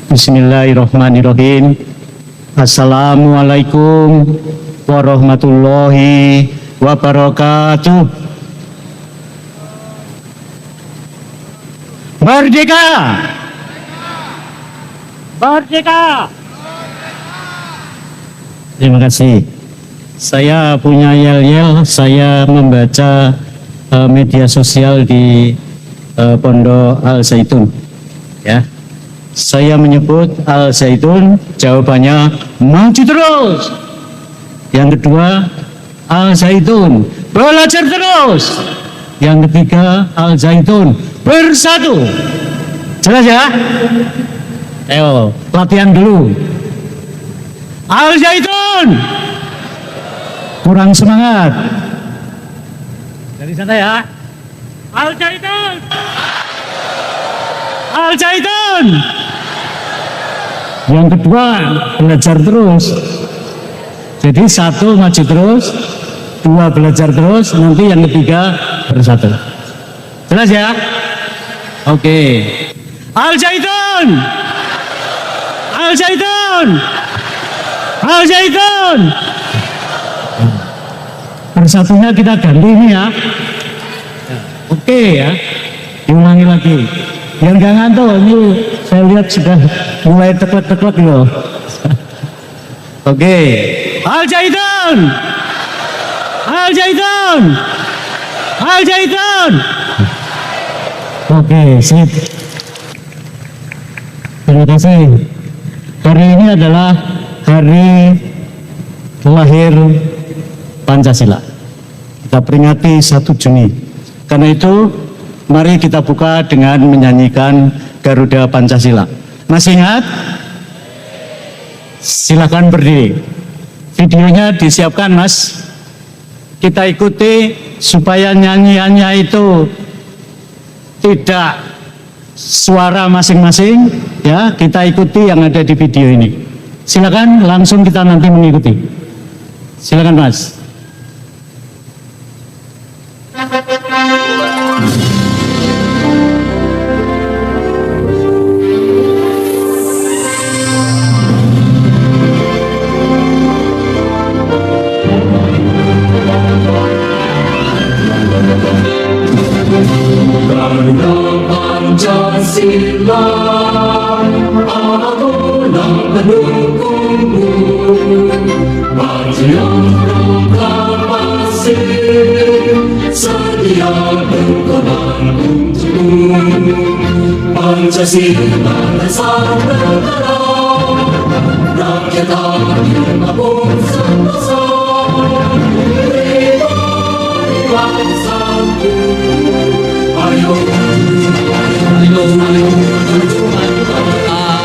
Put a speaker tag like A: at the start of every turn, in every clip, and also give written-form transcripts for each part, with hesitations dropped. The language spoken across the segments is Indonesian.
A: Bismillahirrahmanirrahim. Assalamualaikum warahmatullahi wabarakatuh. Merdeka! Merdeka! Terima kasih. Saya punya yel-yel, saya membaca media sosial di Pondok Al Zaitun. Ya. Saya menyebut Al Zaitun, jawabannya maju terus. Yang kedua, Al Zaitun belajar terus. Yang ketiga, Al Zaitun bersatu. Jelas ya? Ayo, latihan dulu. Al Zaitun. Kurang semangat. Dari sana ya. Al Zaitun. Al Zaitun. Yang kedua, belajar terus. Jadi satu maju terus, dua belajar terus, nanti yang ketiga bersatu. Jelas ya? Oke. Al Zaitun. Al Zaitun. Al Zaitun. Bersatunya kita ganti ini ya. Oke ya. Diulangi lagi. Biar gak ngantuk, ini saya lihat sudah mulai teklek-teklek loh. Oke. Al Zaitun. Al Zaitun. Al Zaitun. Oke, sip. Terima kasih. Hari ini adalah hari lahir Pancasila. Kita peringati 1 Juni. Karena itu mari kita buka dengan menyanyikan Garuda Pancasila. Masih ingat? Silakan berdiri. Videonya disiapkan, Mas. Kita ikuti supaya nyanyiannya itu tidak suara masing-masing, ya. Kita ikuti yang ada di video ini. Silakan langsung kita nanti mengikuti. Silakan, Mas.
B: Pancasila, agungan pendukungmu, maju yang proklamasi, sedia berkorban untukmu. Pancasila dasar negara, rakyat adil maupun sentosa, pribadi bangsaku. Ayo, ayo, ayo, maju, maju, maju,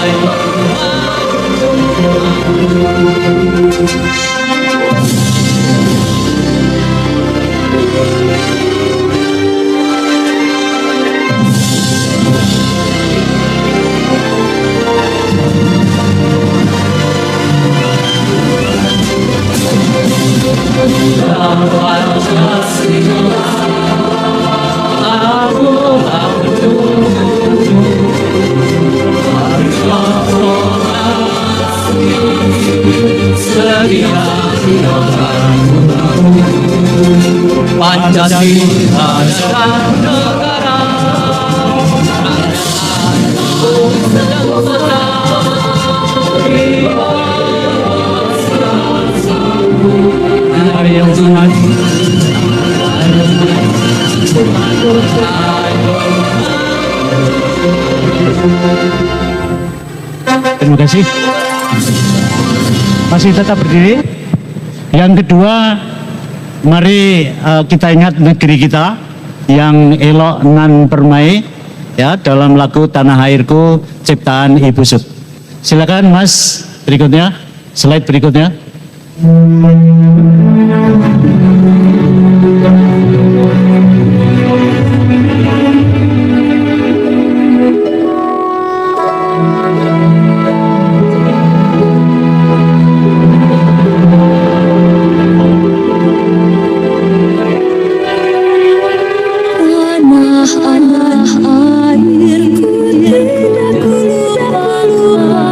B: Pancasila dasar negara,
A: Terima kasih. Masih tetap berdiri. Yang kedua, mari kita ingat negeri kita yang elok nan permai, ya, dalam lagu Tanah Airku ciptaan Ibu Sut. Silakan Mas, berikutnya, slide berikutnya.
C: Tanah airku tidak ku lupa.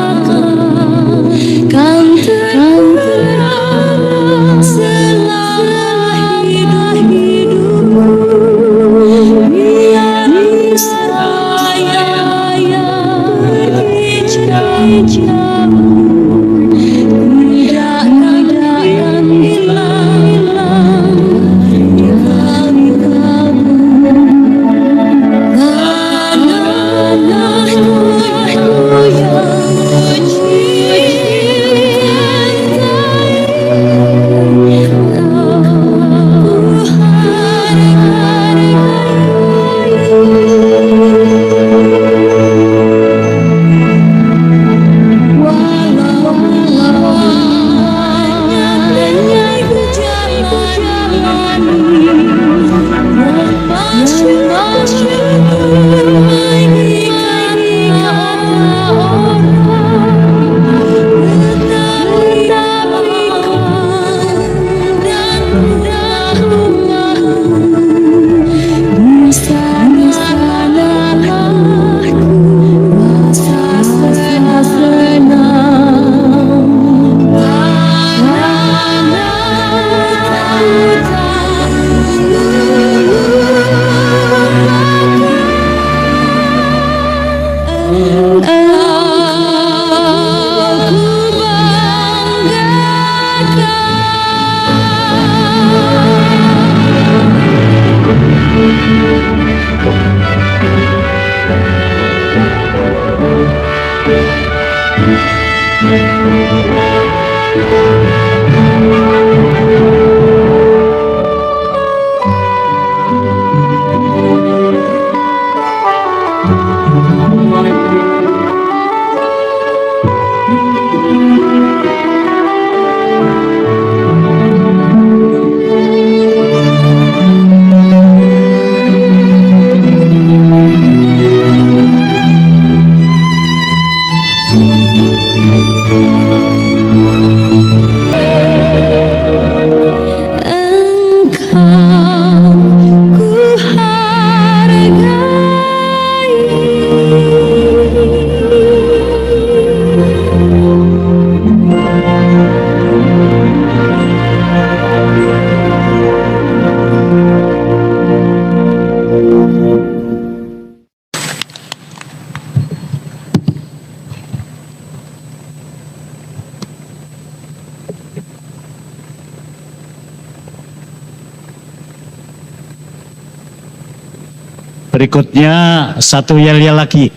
A: Berikutnya satu yel-yel lagi.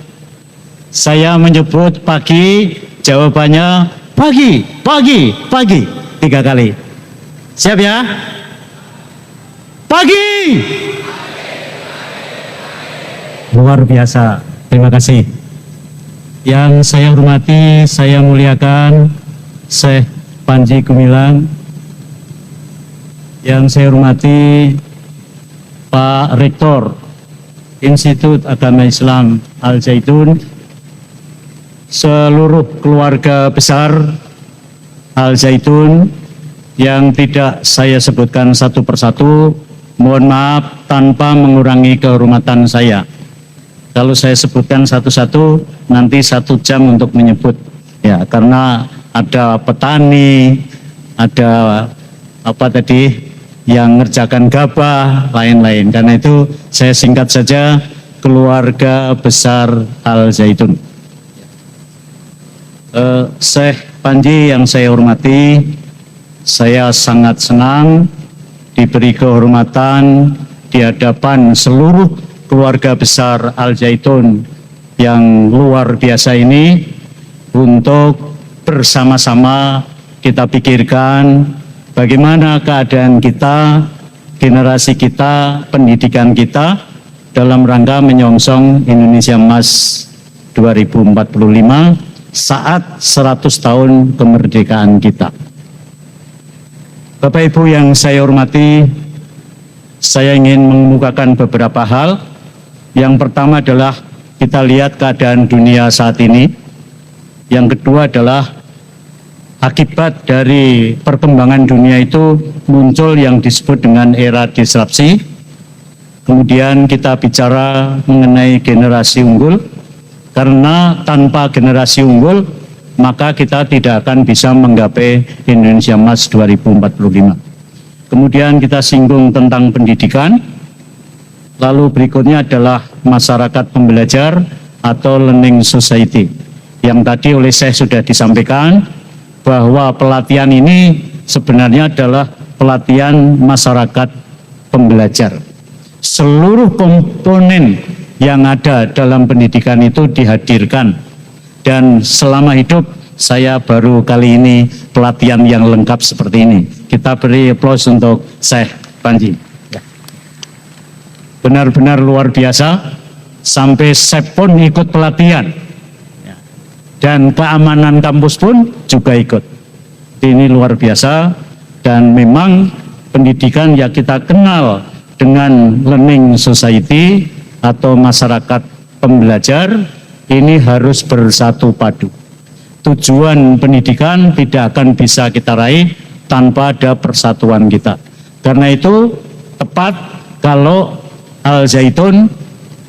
A: Saya menyebut pagi, jawabannya pagi, pagi, pagi. 3 kali. Siap ya? Pagi. Luar biasa. Terima kasih. Yang saya hormati, saya muliakan Syekh Panji Gumilang. Yang saya hormati Pak Rektor Institut Agama Islam Al-Zaitun, seluruh keluarga besar Al-Zaitun yang tidak saya sebutkan satu persatu, mohon maaf tanpa mengurangi kehormatan saya. Kalau saya sebutkan satu-satu nanti 1 jam untuk menyebut, ya, karena ada petani, ada apa tadi yang ngerjakan gabah, lain-lain. Karena itu saya singkat saja, keluarga besar Al-Zaitun. Syekh Panji yang saya hormati, saya sangat senang diberi kehormatan di hadapan seluruh keluarga besar Al-Zaitun yang luar biasa ini untuk bersama-sama kita pikirkan bagaimana keadaan kita, generasi kita, pendidikan kita dalam rangka menyongsong Indonesia Emas 2045 saat 100 tahun kemerdekaan kita. Bapak Ibu yang saya hormati, saya ingin mengemukakan beberapa hal. Yang pertama adalah kita lihat keadaan dunia saat ini. Yang kedua adalah akibat dari perkembangan dunia itu muncul yang disebut dengan era disrupsi. Kemudian kita bicara mengenai generasi unggul, karena tanpa generasi unggul maka kita tidak akan bisa menggapai Indonesia Emas 2045. Kemudian kita singgung tentang pendidikan, lalu berikutnya adalah masyarakat pembelajar atau learning society. Yang tadi oleh saya sudah disampaikan, bahwa pelatihan ini sebenarnya adalah pelatihan masyarakat pembelajar. Seluruh komponen yang ada dalam pendidikan itu dihadirkan, dan selama hidup saya baru kali ini pelatihan yang lengkap seperti ini. Kita beri aplaus untuk Syekh Panji. Benar-benar luar biasa, sampai Syekh pun ikut pelatihan. Dan keamanan kampus pun juga ikut. Ini luar biasa, dan memang pendidikan yang kita kenal dengan learning society atau masyarakat pembelajar ini harus bersatu padu. Tujuan pendidikan tidak akan bisa kita raih tanpa ada persatuan kita. Karena itu tepat kalau Al-Zaitun,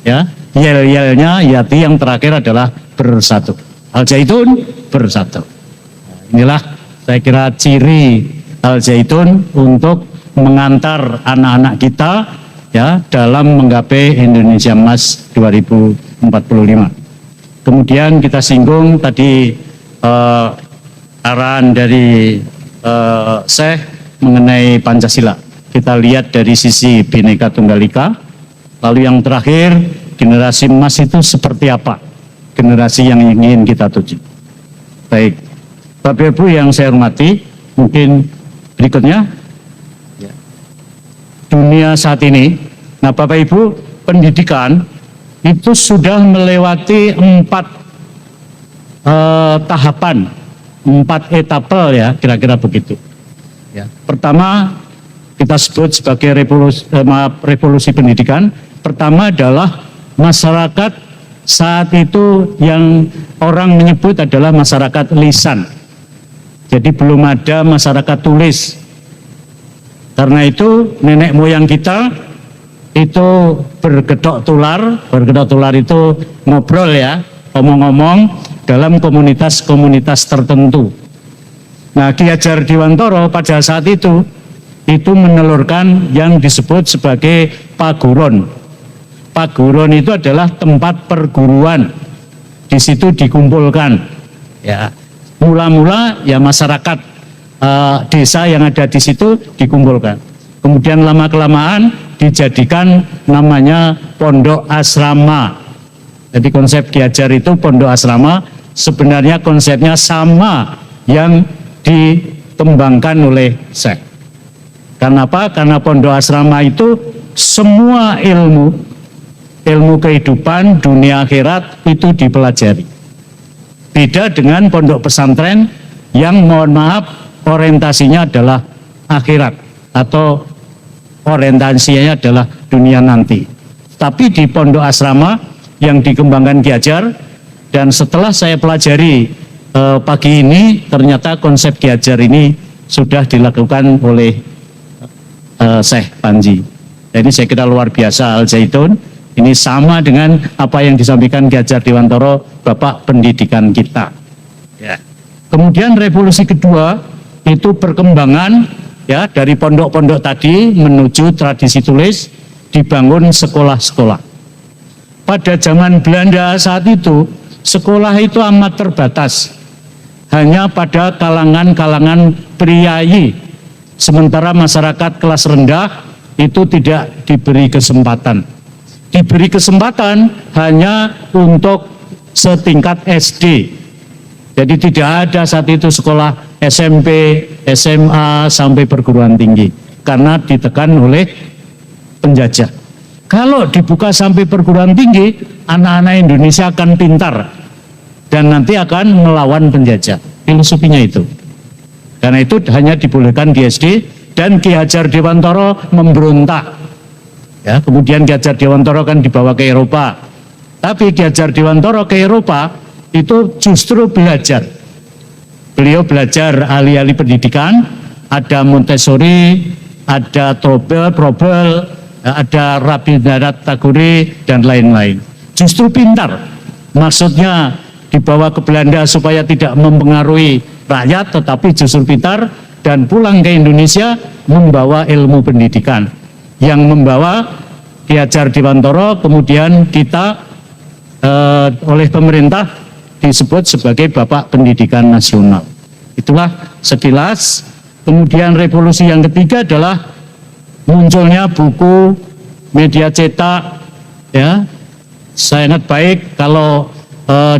A: ya, yel-yelnya Yati yang terakhir adalah bersatu. Al-Zaitun bersatu. Inilah saya kira ciri Al-Zaitun untuk mengantar anak-anak kita ya dalam menggapai Indonesia Emas 2045. Kemudian kita singgung tadi arahan dari Syekh mengenai Pancasila. Kita lihat dari sisi Bhinneka Tunggal Ika. Lalu yang terakhir, generasi emas itu seperti apa? Generasi yang ingin kita tuju. Baik, Bapak Ibu yang saya hormati, mungkin berikutnya. Dunia saat ini, nah Bapak Ibu, pendidikan itu sudah melewati 4 tahapan, 4 etape ya, kira-kira begitu. Ya. Pertama, kita sebut sebagai revolusi pendidikan. Pertama adalah masyarakat saat itu yang orang menyebut adalah masyarakat lisan. Jadi belum ada masyarakat tulis. Karena itu nenek moyang kita itu bergedok tular itu ngobrol ya, omong-omong dalam komunitas-komunitas tertentu. Nah, Ki Hajar Dewantara pada saat itu menelurkan yang disebut sebagai paguron. Paguron itu adalah tempat perguruan. Di situ dikumpulkan ya. Mula-mula ya masyarakat desa yang ada di situ dikumpulkan. Kemudian lama-kelamaan dijadikan namanya pondok asrama. Jadi konsep Ki Hajar itu pondok asrama, sebenarnya konsepnya sama yang dikembangkan oleh Syekh. Karena apa? Karena pondok asrama itu semua ilmu kehidupan dunia akhirat itu dipelajari. Beda dengan pondok pesantren yang mohon maaf orientasinya adalah akhirat atau orientasinya adalah dunia nanti. Tapi di pondok asrama yang dikembangkan Ki Hajar, dan setelah saya pelajari pagi ini, ternyata konsep Ki Hajar ini sudah dilakukan oleh Syekh Panji. Jadi saya kira luar biasa Al-Zaitun. Ini sama dengan apa yang disampaikan Ki Hajar Dewantara, Bapak pendidikan kita. Ya. Kemudian revolusi kedua itu perkembangan ya dari pondok-pondok tadi menuju tradisi tulis, dibangun sekolah-sekolah. Pada zaman Belanda saat itu sekolah itu amat terbatas, hanya pada kalangan-kalangan priayi, sementara masyarakat kelas rendah itu tidak diberi kesempatan. Diberi kesempatan hanya untuk setingkat SD. Jadi tidak ada saat itu sekolah SMP, SMA sampai perguruan tinggi karena ditekan oleh penjajah. Kalau dibuka sampai perguruan tinggi, anak-anak Indonesia akan pintar dan nanti akan melawan penjajah. Filosofinya itu. Karena itu hanya dibolehkan di SD, dan Ki Hajar Dewantara memberontak. Ya, kemudian Ki Hajar Dewantara kan dibawa ke Eropa. Tapi Ki Hajar Dewantara ke Eropa itu justru belajar. Beliau belajar ahli-ahli pendidikan, ada Montessori, ada Froebel, ada Rabindranath Tagore dan lain-lain. Justru pintar. Maksudnya dibawa ke Belanda supaya tidak mempengaruhi rakyat, tetapi justru pintar, dan pulang ke Indonesia membawa ilmu pendidikan. Yang membawa Ki Hajar Dewantara kemudian kita oleh pemerintah disebut sebagai Bapak Pendidikan Nasional. Itulah sekilas. Kemudian revolusi yang ketiga adalah munculnya buku, media cetak. Ya, saya ingat baik kalau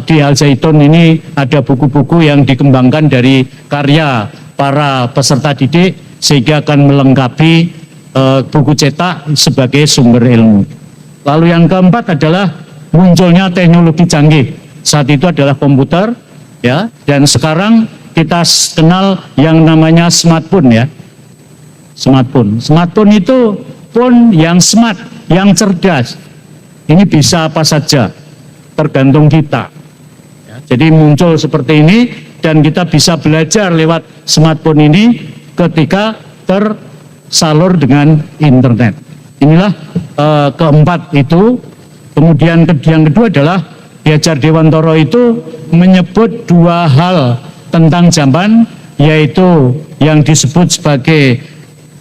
A: di Al-Zaitun ini ada buku-buku yang dikembangkan dari karya para peserta didik sehingga akan melengkapi buku cetak sebagai sumber ilmu. Lalu yang keempat adalah munculnya teknologi canggih. Saat itu adalah komputer, ya. Dan sekarang kita kenal yang namanya smartphone, ya. Smartphone itu pun yang smart, yang cerdas. Ini bisa apa saja, tergantung kita. Ya, jadi muncul seperti ini dan kita bisa belajar lewat smartphone ini ketika tersalur dengan internet. Inilah keempat itu. Kemudian yang kedua adalah Ki Hajar Dewantara itu menyebut dua hal tentang zaman, yaitu yang disebut sebagai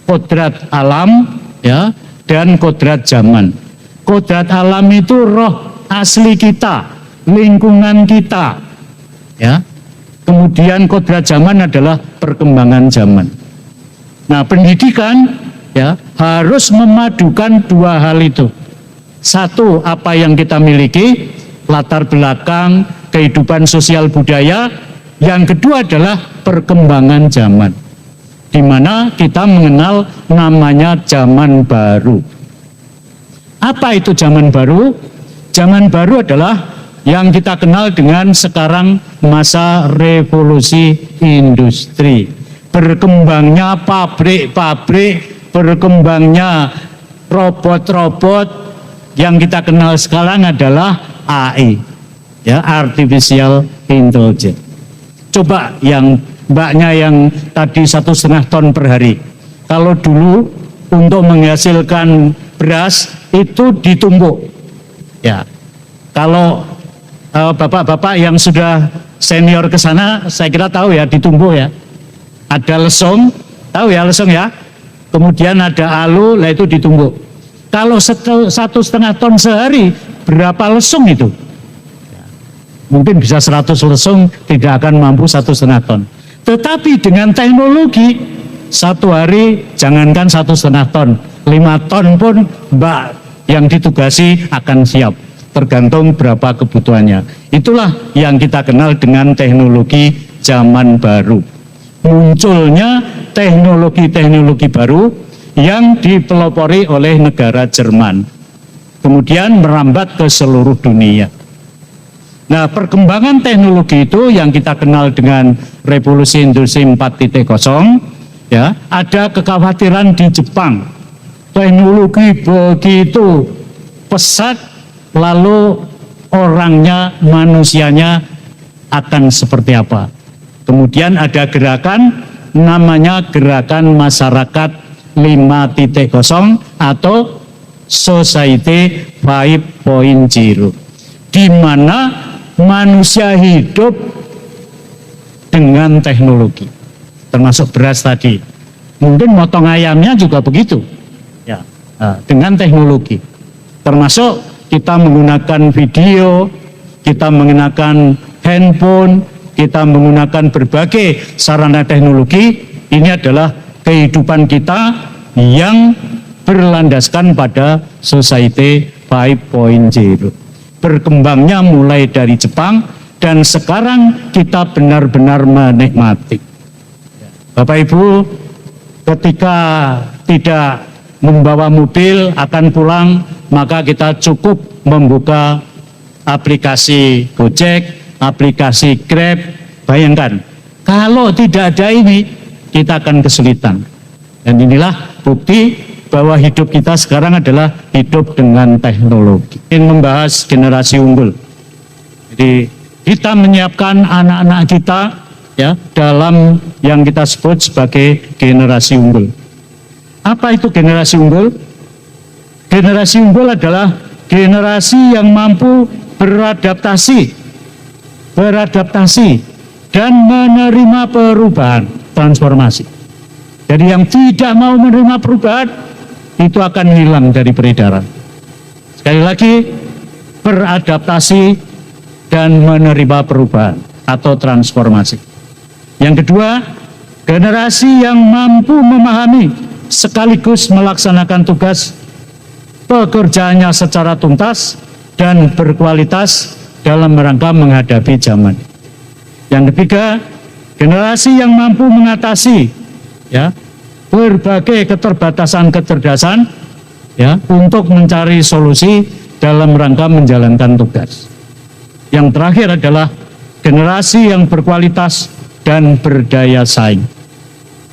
A: kodrat alam, ya, dan kodrat zaman. Kodrat alam itu roh asli kita, lingkungan kita, ya. Kemudian kodrat zaman adalah perkembangan zaman. Nah, pendidikan, ya, harus memadukan dua hal itu. Satu, apa yang kita miliki, latar belakang, kehidupan sosial budaya. Yang kedua adalah perkembangan zaman, di mana kita mengenal namanya zaman baru. Apa itu zaman baru? Zaman baru adalah yang kita kenal dengan sekarang masa revolusi industri. Berkembangnya pabrik-pabrik, berkembangnya robot-robot. Yang kita kenal sekarang adalah AI, ya, Artificial Intelligence. Coba yang mbaknya yang tadi 1,5 ton per hari. Kalau dulu untuk menghasilkan beras itu ditumbuk, ya. Kalau bapak-bapak yang sudah senior ke sana, saya kira tahu ya, ditumbuk ya. Ada lesung, tahu ya lesung ya. Kemudian ada alu, lah itu ditumbuk. Kalau 1,5 ton sehari, berapa lesung itu? Mungkin bisa 100 lesung, tidak akan mampu 1,5 ton. Tetapi dengan teknologi, satu hari jangankan 1,5 ton, 5 ton pun mbak yang ditugasi akan siap. Tergantung berapa kebutuhannya. Itulah yang kita kenal dengan teknologi zaman baru. Munculnya teknologi-teknologi baru yang dipelopori oleh negara Jerman, kemudian merambat ke seluruh dunia. Nah, perkembangan teknologi itu yang kita kenal dengan revolusi industri 4.0, ya, ada kekhawatiran di Jepang. Teknologi begitu pesat, lalu orangnya, manusianya akan seperti apa? Kemudian ada gerakan namanya gerakan masyarakat 5.0 atau Society 5.0, di mana manusia hidup dengan teknologi, termasuk beras tadi. Mungkin motong ayamnya juga begitu, ya, dengan teknologi. Termasuk kita menggunakan video, kita menggunakan handphone, kita menggunakan berbagai sarana teknologi. Ini adalah kehidupan kita yang berlandaskan pada Society 5.0. Berkembangnya mulai dari Jepang dan sekarang kita benar-benar menikmati. Bapak Ibu, ketika tidak membawa mobil akan pulang, maka kita cukup membuka aplikasi Gojek, aplikasi Grab. Bayangkan, kalau tidak ada ini, kita akan kesulitan. Dan inilah bukti bahwa hidup kita sekarang adalah hidup dengan teknologi. Ingin membahas generasi unggul. Jadi kita menyiapkan anak-anak kita, ya, dalam yang kita sebut sebagai generasi unggul. Apa itu generasi unggul? Generasi unggul adalah generasi yang mampu beradaptasi dan menerima perubahan, transformasi. Jadi yang tidak mau menerima perubahan itu akan hilang dari peredaran. Sekali lagi, beradaptasi dan menerima perubahan atau transformasi. Yang kedua, generasi yang mampu memahami sekaligus melaksanakan tugas pekerjaannya secara tuntas dan berkualitas dalam rangka menghadapi zaman. Yang ketiga, generasi yang mampu mengatasi, ya, berbagai keterbatasan kecerdasan, ya, untuk mencari solusi dalam rangka menjalankan tugas. Yang terakhir adalah generasi yang berkualitas dan berdaya saing.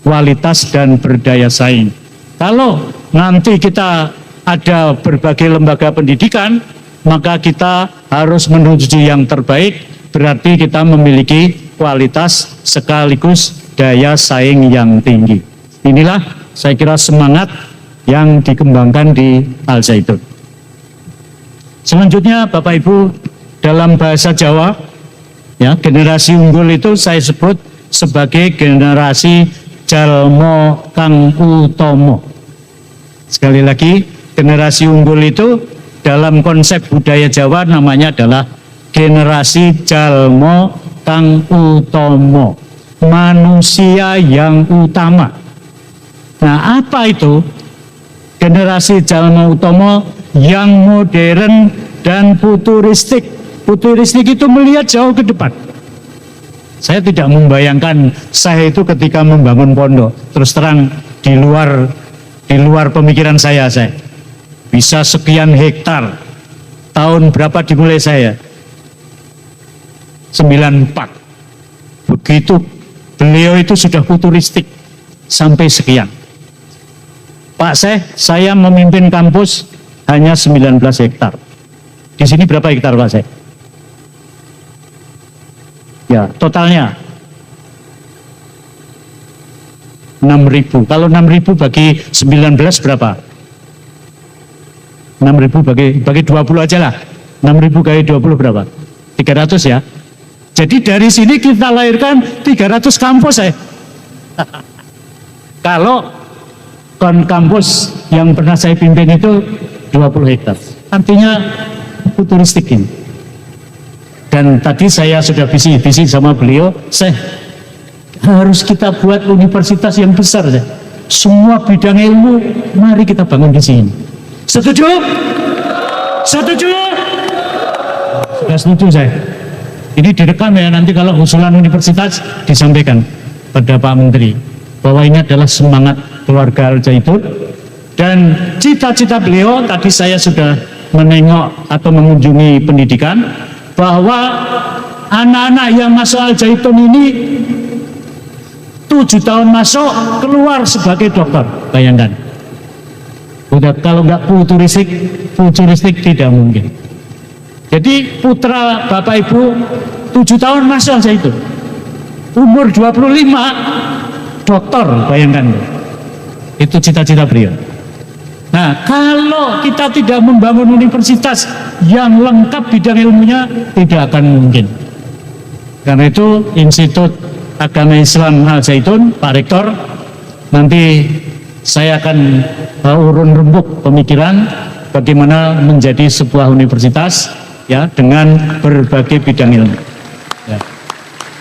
A: Kualitas dan berdaya saing. Kalau nanti kita ada berbagai lembaga pendidikan, maka kita harus menuju yang terbaik, berarti kita memiliki kualitas sekaligus daya saing yang tinggi. Inilah saya kira semangat yang dikembangkan di Al Zaitun. Selanjutnya Bapak Ibu, dalam bahasa Jawa, ya, generasi unggul itu saya sebut sebagai generasi jalmo kang utomo. Sekali lagi, generasi unggul itu dalam konsep budaya Jawa namanya adalah generasi jalmo kang utomo, manusia yang utama. Nah, apa itu generasi jalmo utomo? Yang modern dan futuristik. Futuristik itu melihat jauh ke depan. Saya tidak membayangkan saya itu ketika membangun pondok, terus terang di luar pemikiran saya bisa sekian hektar. Tahun berapa dimulai saya? 94. Begitu beliau itu sudah futuristik sampai sekian. Pak Syekh, saya memimpin kampus hanya 19 hektar. Di sini berapa hektar Pak Syekh? Ya, totalnya 6.000. Kalau 6.000 bagi 19 berapa? 6.000 bagi 20 aja lah. 6.000 kali 20 berapa? 300 ya. Jadi dari sini kita lahirkan 300 kampus ya. Kalau kampus yang pernah saya pimpin itu 20 hektar. Artinya futuristik ini. Dan tadi saya sudah visi sama beliau, harus kita buat universitas yang besar. Semua bidang ilmu, mari kita bangun di sini. Setuju? Setuju? Sudah setuju saya. Ini direkam ya, nanti kalau usulan universitas disampaikan pada Pak Menteri bahwa ini adalah semangat keluarga Al Zaitun. Dan cita-cita beliau, tadi saya sudah menengok atau mengunjungi pendidikan, bahwa anak-anak yang masuk Al Zaitun ini 7 tahun masuk, keluar sebagai dokter. Bayangkan. Udah, kalau nggak futuristik tidak mungkin. Jadi putra Bapak Ibu 7 tahun masuk Al Zaitun, umur 25 dokter, bayangkan. Itu cita-cita beliau. Nah, kalau kita tidak membangun universitas yang lengkap bidang ilmunya, tidak akan mungkin. Karena itu Institut Agama Islam Al Zaitun, Pak Rektor, nanti saya akan urun rembuk pemikiran bagaimana menjadi sebuah universitas ya dengan berbagai bidang ilmu. Ya.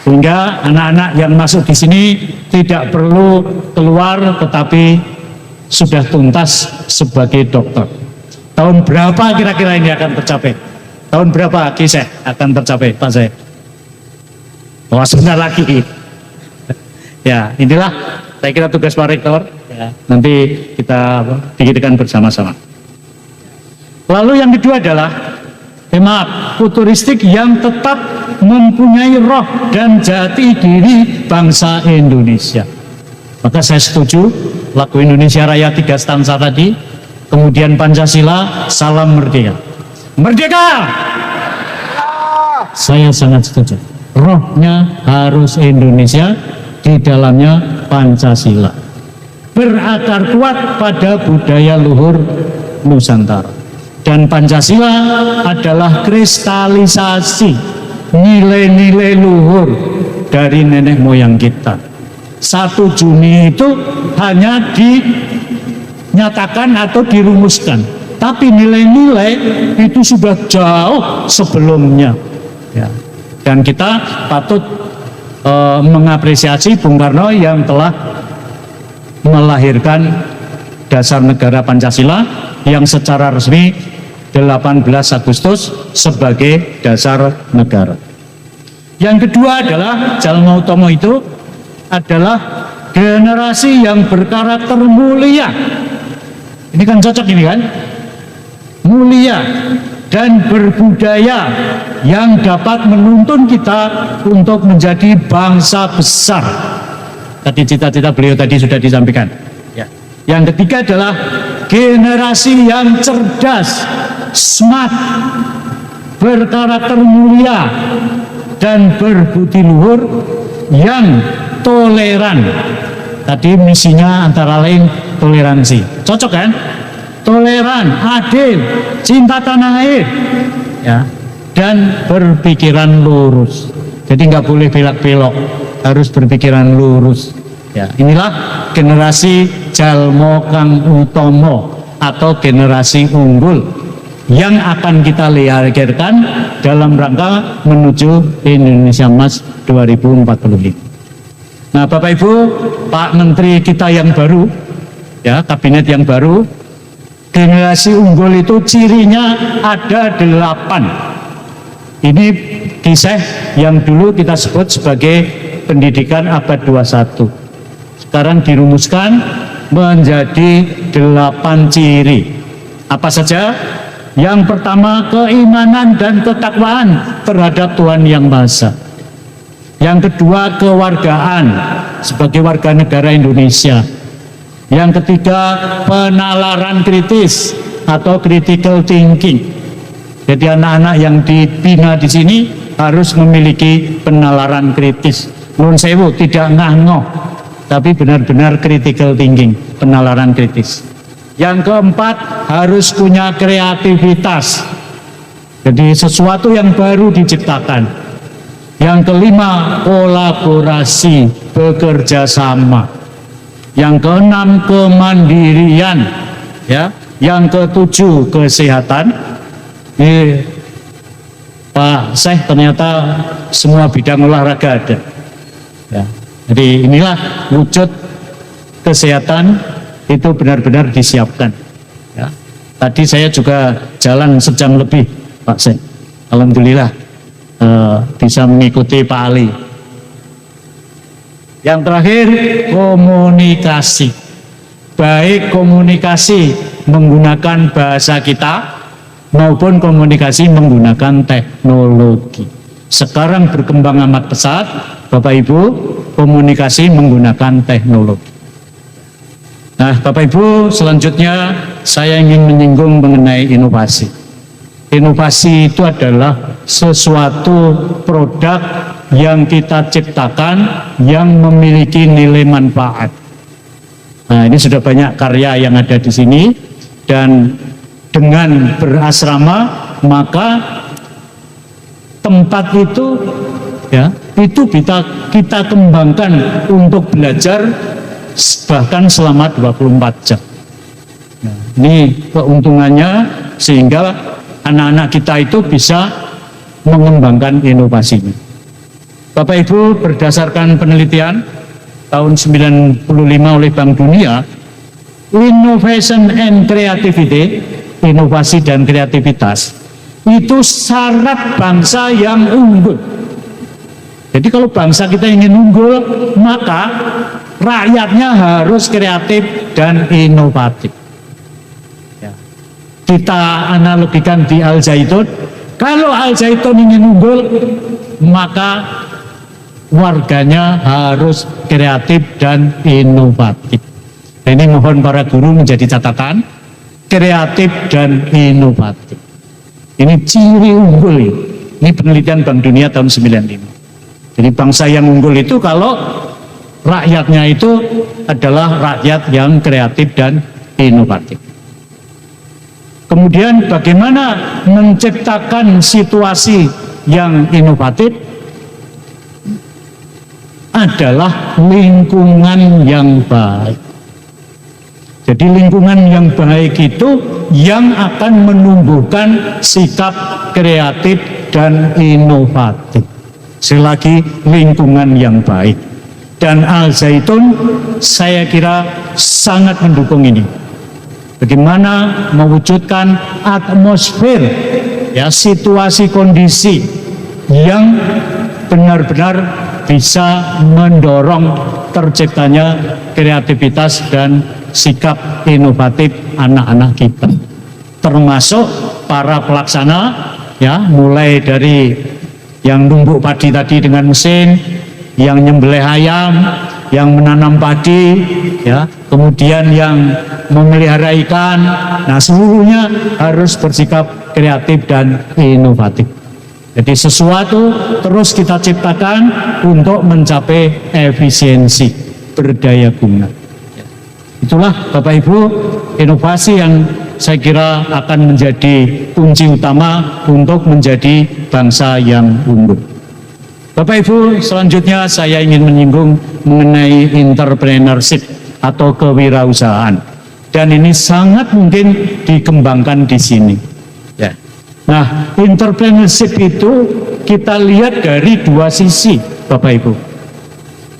A: Sehingga anak-anak yang masuk di sini tidak perlu keluar, tetapi sudah tuntas sebagai dokter. Tahun berapa kira-kira ini akan tercapai? Tahun berapa kisah akan tercapai, Pak Syekh? Wah, sebentar lagi. Ya, inilah saya kira tugas Pak Rektor. Ya, nanti kita pikirkan bersama-sama. Lalu yang kedua adalah tema futuristik yang tetap mempunyai roh dan jati diri bangsa Indonesia. Maka saya setuju lagu Indonesia Raya 3 stanza tadi, kemudian Pancasila, salam merdeka. Merdeka! Saya sangat setuju. Rohnya harus Indonesia, di dalamnya Pancasila. Berakar kuat pada budaya luhur Nusantara. Dan Pancasila adalah kristalisasi nilai-nilai luhur dari nenek moyang kita. 1 Juni itu hanya dinyatakan atau dirumuskan, tapi nilai-nilai itu sudah jauh sebelumnya ya. Dan kita patut mengapresiasi Bung Karno yang telah melahirkan dasar negara Pancasila yang secara resmi 18 Agustus sebagai dasar negara. Yang kedua adalah Jalma Utomo itu adalah generasi yang berkarakter mulia. Ini kan cocok ini kan? Mulia dan berbudaya yang dapat menuntun kita untuk menjadi bangsa besar. Tadi cita-cita beliau tadi sudah disampaikan. Ya. Yang ketiga adalah generasi yang cerdas, smart, berkarakter mulia dan berbudi luhur yang toleran. Tadi misinya antara lain toleransi. Cocok kan? Toleran, adil, cinta tanah air. Ya. dan berpikiran lurus. Jadi nggak boleh belak-belok, harus berpikiran lurus. Ya, inilah generasi Jalmo Kang Utomo atau generasi unggul yang akan kita lahirkan dalam rangka menuju Indonesia Emas 2045. Nah, Bapak Ibu, Pak Menteri kita yang baru, ya, kabinet yang baru, generasi unggul itu cirinya ada 8. Ini kisah yang dulu kita sebut sebagai pendidikan abad 21. Sekarang dirumuskan menjadi 8 ciri. Apa saja? Yang pertama, keimanan dan ketakwaan terhadap Tuhan Yang Maha Esa. Yang kedua, kewargaan sebagai warga negara Indonesia. Yang ketiga, penalaran kritis atau critical thinking. Jadi anak-anak yang dibina di sini harus memiliki penalaran kritis. Nun sewu, tidak ngah-ngoh, tapi benar-benar critical thinking, penalaran kritis. Yang keempat, harus punya kreativitas. Jadi sesuatu yang baru diciptakan. Yang kelima, kolaborasi, bekerja sama. Yang keenam, kemandirian. Ya. Yang ketujuh, kesehatan. Pak Syekh ternyata semua bidang olahraga ada. Ya. Jadi inilah wujud kesehatan itu benar-benar disiapkan. Ya. Tadi saya juga jalan sejam lebih, Pak Syekh. Alhamdulillah bisa mengikuti Pak Ali. Yang terakhir, komunikasi. Baik komunikasi menggunakan bahasa kita maupun komunikasi menggunakan teknologi. Sekarang berkembang amat pesat, Bapak Ibu, komunikasi menggunakan teknologi. Nah, Bapak Ibu, selanjutnya saya ingin menyinggung mengenai inovasi. Inovasi itu adalah sesuatu produk yang kita ciptakan yang memiliki nilai manfaat. Nah, ini sudah banyak karya yang ada di sini, dan dengan berasrama maka tempat itu, ya, itu kita kembangkan untuk belajar bahkan selama 24 jam. Nah, ini keuntungannya, sehingga anak-anak kita itu bisa mengembangkan inovasinya. Bapak Ibu, berdasarkan penelitian tahun 95 oleh Bank Dunia, innovation and creativity, inovasi dan kreativitas, itu syarat bangsa yang unggul. Jadi kalau bangsa kita ingin unggul, maka rakyatnya harus kreatif dan inovatif. Ya. Kita analogikan di Al Zaitun, kalau Al Zaitun ingin unggul, maka warganya harus kreatif dan inovatif. Nah, ini mohon para guru menjadi catatan, kreatif dan inovatif. Ini ciri unggul. Ini penelitian Bank Dunia tahun 95. Jadi bangsa yang unggul itu kalau rakyatnya itu adalah rakyat yang kreatif dan inovatif. Kemudian bagaimana menciptakan situasi yang inovatif? Adalah lingkungan yang baik. Jadi lingkungan yang baik itu yang akan menumbuhkan sikap kreatif dan inovatif. Selagi lingkungan yang baik. Dan Al Zaitun saya kira sangat mendukung ini. Bagaimana mewujudkan atmosfer, ya, situasi kondisi yang benar-benar bisa mendorong terciptanya kreativitas dan sikap inovatif anak-anak kita, termasuk para pelaksana, ya, mulai dari yang numbuk padi tadi dengan mesin, yang nyembelih ayam, yang menanam padi, ya, kemudian yang memelihara ikan. Nah, seluruhnya harus bersikap kreatif dan inovatif. Jadi sesuatu terus kita ciptakan untuk mencapai efisiensi, berdaya guna. Itulah Bapak Ibu inovasi yang saya kira akan menjadi kunci utama untuk menjadi bangsa yang unggul. Bapak Ibu, selanjutnya saya ingin menyinggung mengenai entrepreneurship atau kewirausahaan. Dan ini sangat mungkin dikembangkan di sini. Ya. Nah, entrepreneurship itu kita lihat dari dua sisi, Bapak Ibu.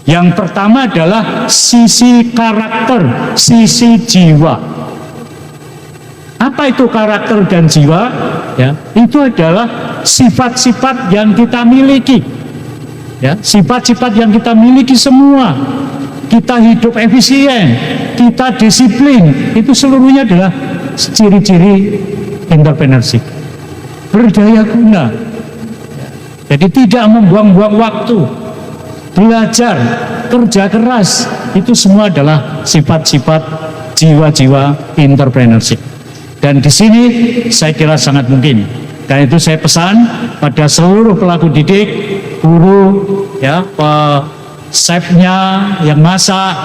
A: Yang pertama adalah sisi karakter, sisi jiwa. Apa itu karakter dan jiwa? Ya, itu adalah sifat-sifat yang kita miliki. Ya, sifat-sifat yang kita miliki semua. Kita hidup efisien, kita disiplin, itu seluruhnya adalah ciri-ciri entrepreneurship. Berdaya guna. Jadi tidak membuang-buang waktu. Belajar, kerja keras, itu semua adalah sifat-sifat jiwa-jiwa entrepreneurship. Dan di sini saya kira sangat mungkin. Karena itu saya pesan pada seluruh pelaku didik, guru, ya, chefnya, yang masak,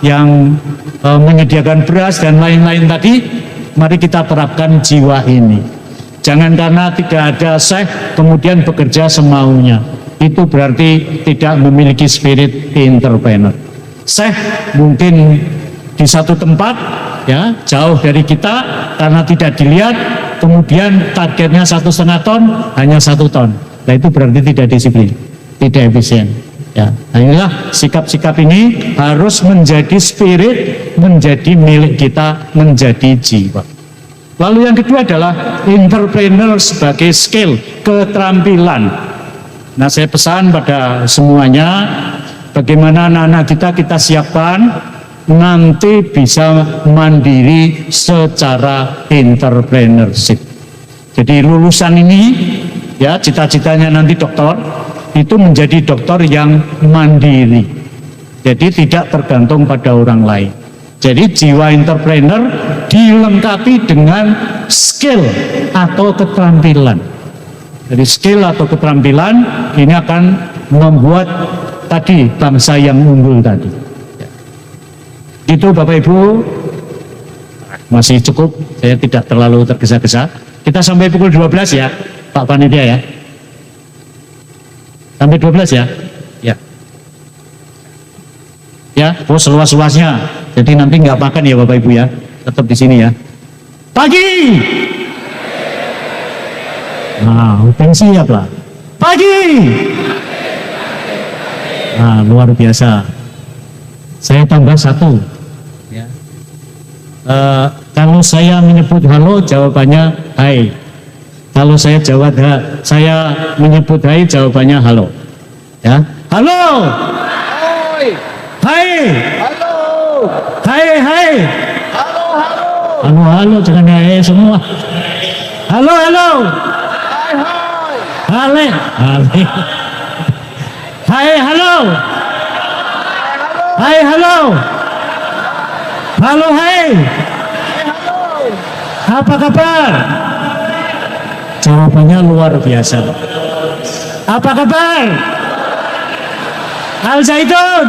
A: yang menyediakan beras dan lain-lain tadi, mari kita terapkan jiwa ini. Jangan karena tidak ada chef kemudian bekerja semaunya. Itu berarti tidak memiliki spirit entrepreneur. Chef mungkin di satu tempat, ya, jauh dari kita karena tidak dilihat, kemudian targetnya 1,5 ton, hanya 1 ton. Nah, itu berarti tidak disiplin, tidak efisien. Ya, nah inilah sikap-sikap ini harus menjadi spirit, menjadi milik kita, menjadi jiwa. Lalu yang kedua adalah entrepreneur sebagai skill, keterampilan. Nah, saya pesan pada semuanya, bagaimana anak-anak kita siapkan nanti bisa mandiri secara entrepreneurship. Jadi lulusan ini, ya, cita-citanya nanti dokter, itu menjadi dokter yang mandiri. Jadi tidak tergantung pada orang lain. Jadi jiwa entrepreneur dilengkapi dengan skill atau keterampilan. Jadi skill atau keterampilan ini akan membuat tadi bangsa yang unggul tadi. Itu Bapak Ibu, masih cukup, saya tidak terlalu tergesa-gesa. Kita sampai pukul 12 ya, Pak Panitia ya. Sampai 12 ya. Ya. Ya, seluas-luasnya. Jadi nanti nggak makan ya Bapak Ibu ya. Tetap di sini ya. Pagi. Nah, udah siap lah. Pagi. Nah, luar biasa. Saya tambah 1. Ya. Kalau saya menyebut halo, jawabannya hai. Kalau saya menyebut hai, jawabannya halo. Ya, halo.
B: Hai.
A: Hai.
B: Halo.
A: Hai, hai.
B: Halo, halo.
A: Halo, halo, jangan hai semua. Halo, halo.
B: Hai, hai.
A: Hale. Hale. Hai, halo. Hai, halo. Halo, hai.
B: Halo.
A: Apa kabar? Jawabannya luar biasa. Apa kabar? Al Zaitun.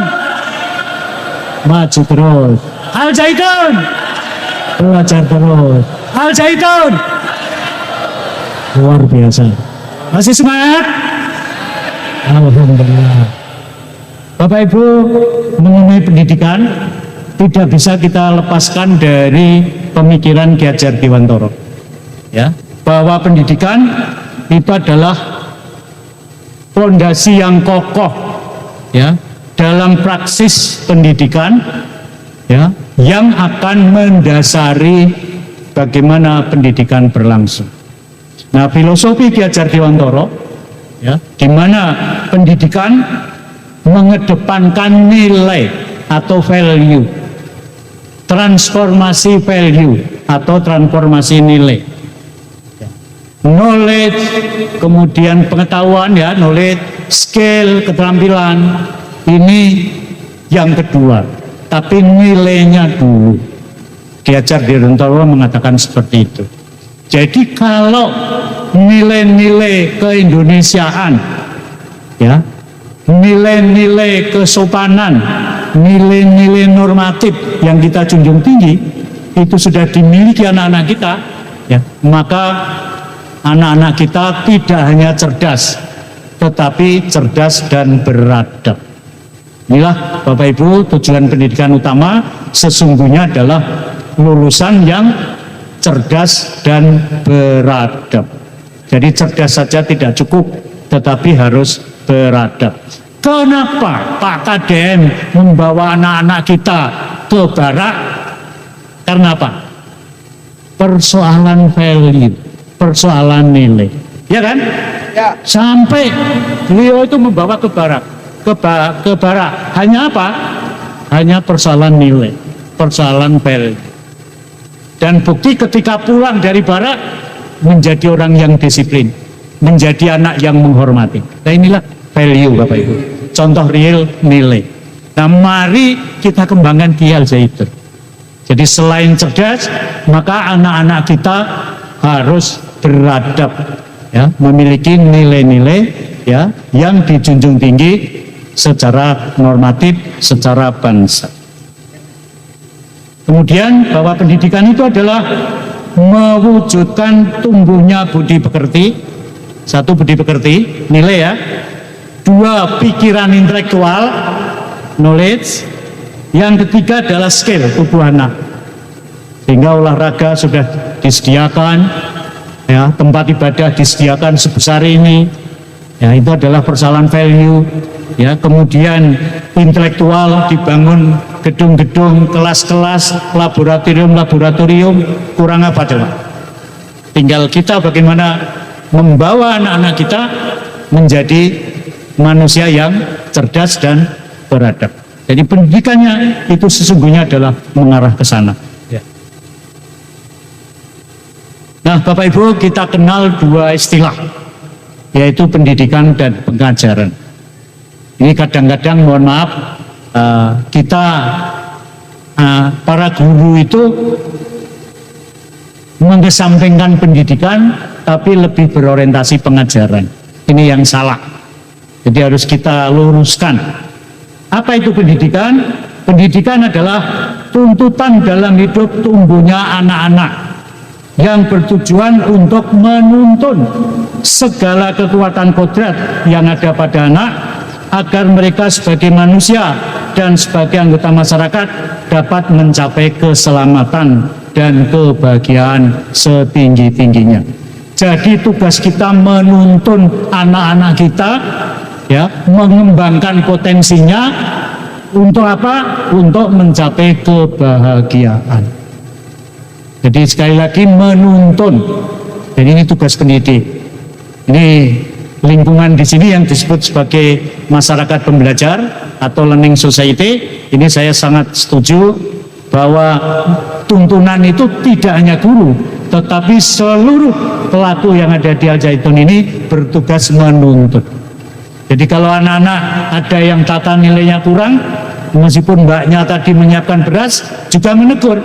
A: Maju terus. Al Zaitun. Belajar terus. Al Zaitun. Luar biasa. Masih semangat? Alhamdulillah. Bapak Ibu, mengenai pendidikan tidak bisa kita lepaskan dari pemikiran Ki Hajar Dewantara. Ya, bahwa pendidikan itu adalah fondasi yang kokoh, ya, dalam praksis pendidikan, ya, yang akan mendasari bagaimana pendidikan berlangsung. Nah, filosofi Ki Hajar Dewantara, ya, di mana pendidikan mengedepankan nilai atau value, transformasi value atau transformasi nilai, knowledge, kemudian pengetahuan, ya, knowledge, skill, keterampilan, ini yang kedua, tapi nilainya dulu. Ki Hajar Dewantara mengatakan seperti itu. Jadi kalau nilai-nilai keindonesiaan, ya, nilai-nilai kesopanan, nilai-nilai normatif yang kita junjung tinggi, itu sudah dimiliki anak-anak kita, ya, maka anak-anak kita tidak hanya cerdas, tetapi cerdas dan beradab. Inilah Bapak Ibu tujuan pendidikan utama sesungguhnya adalah lulusan yang cerdas dan beradab. Jadi cerdas saja tidak cukup, tetapi harus beradab. Kenapa Pak KDM membawa anak-anak kita ke barak? Karena apa? Persoalan value, persoalan nilai, ya kan?
B: Ya.
A: Sampai beliau itu membawa ke barak, ke barak. Hanya apa? Hanya persoalan nilai, persoalan value. Dan bukti ketika pulang dari barak menjadi orang yang disiplin, menjadi anak yang menghormati. Nah inilah value Bapak Ibu. Contoh real nilai. Nah mari kita kembangkan Kiai Al-Zaitun. Jadi selain cerdas, maka anak-anak kita harus beradab, ya, memiliki nilai-nilai, ya, yang dijunjung tinggi secara normatif, secara bangsa. Kemudian bahwa pendidikan itu adalah mewujudkan tumbuhnya budi pekerti. Satu, budi pekerti, nilai ya. Dua, pikiran intelektual, knowledge. Yang ketiga adalah skill, tubuh anak. Sehingga olahraga sudah disediakan, ya, tempat ibadah disediakan sebesar ini. Ya, itu adalah persoalan value. Ya, kemudian intelektual dibangun gedung-gedung, kelas-kelas, laboratorium, kurang apa coba? Tinggal kita bagaimana membawa anak-anak kita menjadi manusia yang cerdas dan beradab. Jadi pendidikannya itu sesungguhnya adalah mengarah ke sana. Ya. Nah, Bapak Ibu, kita kenal dua istilah, yaitu pendidikan dan pengajaran. Ini kadang-kadang mohon maaf, kita para guru itu mengesampingkan pendidikan tapi lebih berorientasi pengajaran. Ini yang salah. Jadi harus kita luruskan. Apa itu pendidikan? Pendidikan adalah tuntutan dalam hidup tumbuhnya anak-anak yang bertujuan untuk menuntun segala kekuatan kodrat yang ada pada anak agar mereka sebagai manusia dan sebagai anggota masyarakat dapat mencapai keselamatan dan kebahagiaan setinggi-tingginya. Jadi tugas kita menuntun anak-anak kita, ya, mengembangkan potensinya untuk apa? Untuk mencapai kebahagiaan. Jadi sekali lagi menuntun. Jadi ini tugas pendidik. Ini lingkungan di sini yang disebut sebagai masyarakat pembelajar atau learning society. Ini saya sangat setuju bahwa tuntunan itu tidak hanya guru, tetapi seluruh pelaku yang ada di Al-Zaitun ini bertugas menuntun. Jadi kalau anak-anak ada yang tata nilainya kurang, meskipun mbaknya tadi menyiapkan beras, juga menegur,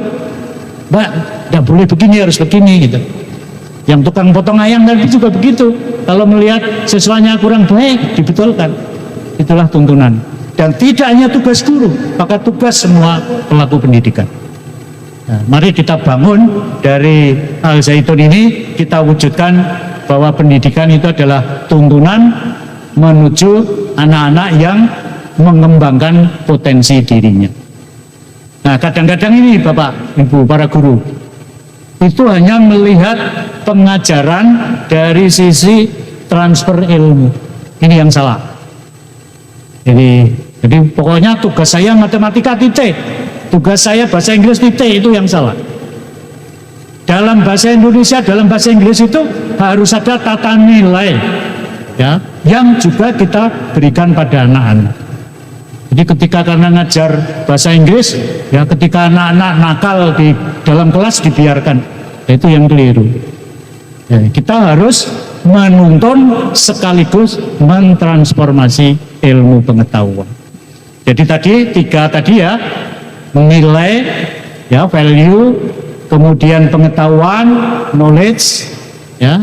A: mbak, tidak boleh begini, harus begini gitu. Yang tukang potong ayam tadi juga begitu. Kalau melihat siswanya kurang baik, dibetulkan. Itulah tuntunan. Dan tidak hanya tugas guru, maka tugas semua pelaku pendidikan. Nah, mari kita bangun dari Al-Zaitun ini, kita wujudkan bahwa pendidikan itu adalah tuntunan menuju anak-anak yang mengembangkan potensi dirinya. Nah, kadang-kadang ini Bapak, Ibu, para guru, itu hanya melihat pengajaran dari sisi transfer ilmu. Ini yang salah. Jadi pokoknya tugas saya matematika titik, tugas saya bahasa Inggris titik, itu yang salah. Dalam bahasa Indonesia, dalam bahasa Inggris itu harus ada tata nilai, ya, yang juga kita berikan pada anak-anak. Jadi ketika karena ngajar bahasa Inggris, ya, ketika anak-anak nakal di dalam kelas dibiarkan, itu yang keliru. Ya, kita harus menuntun sekaligus mentransformasi ilmu pengetahuan. Jadi tadi tiga tadi ya, nilai, ya, value, kemudian pengetahuan, knowledge, ya,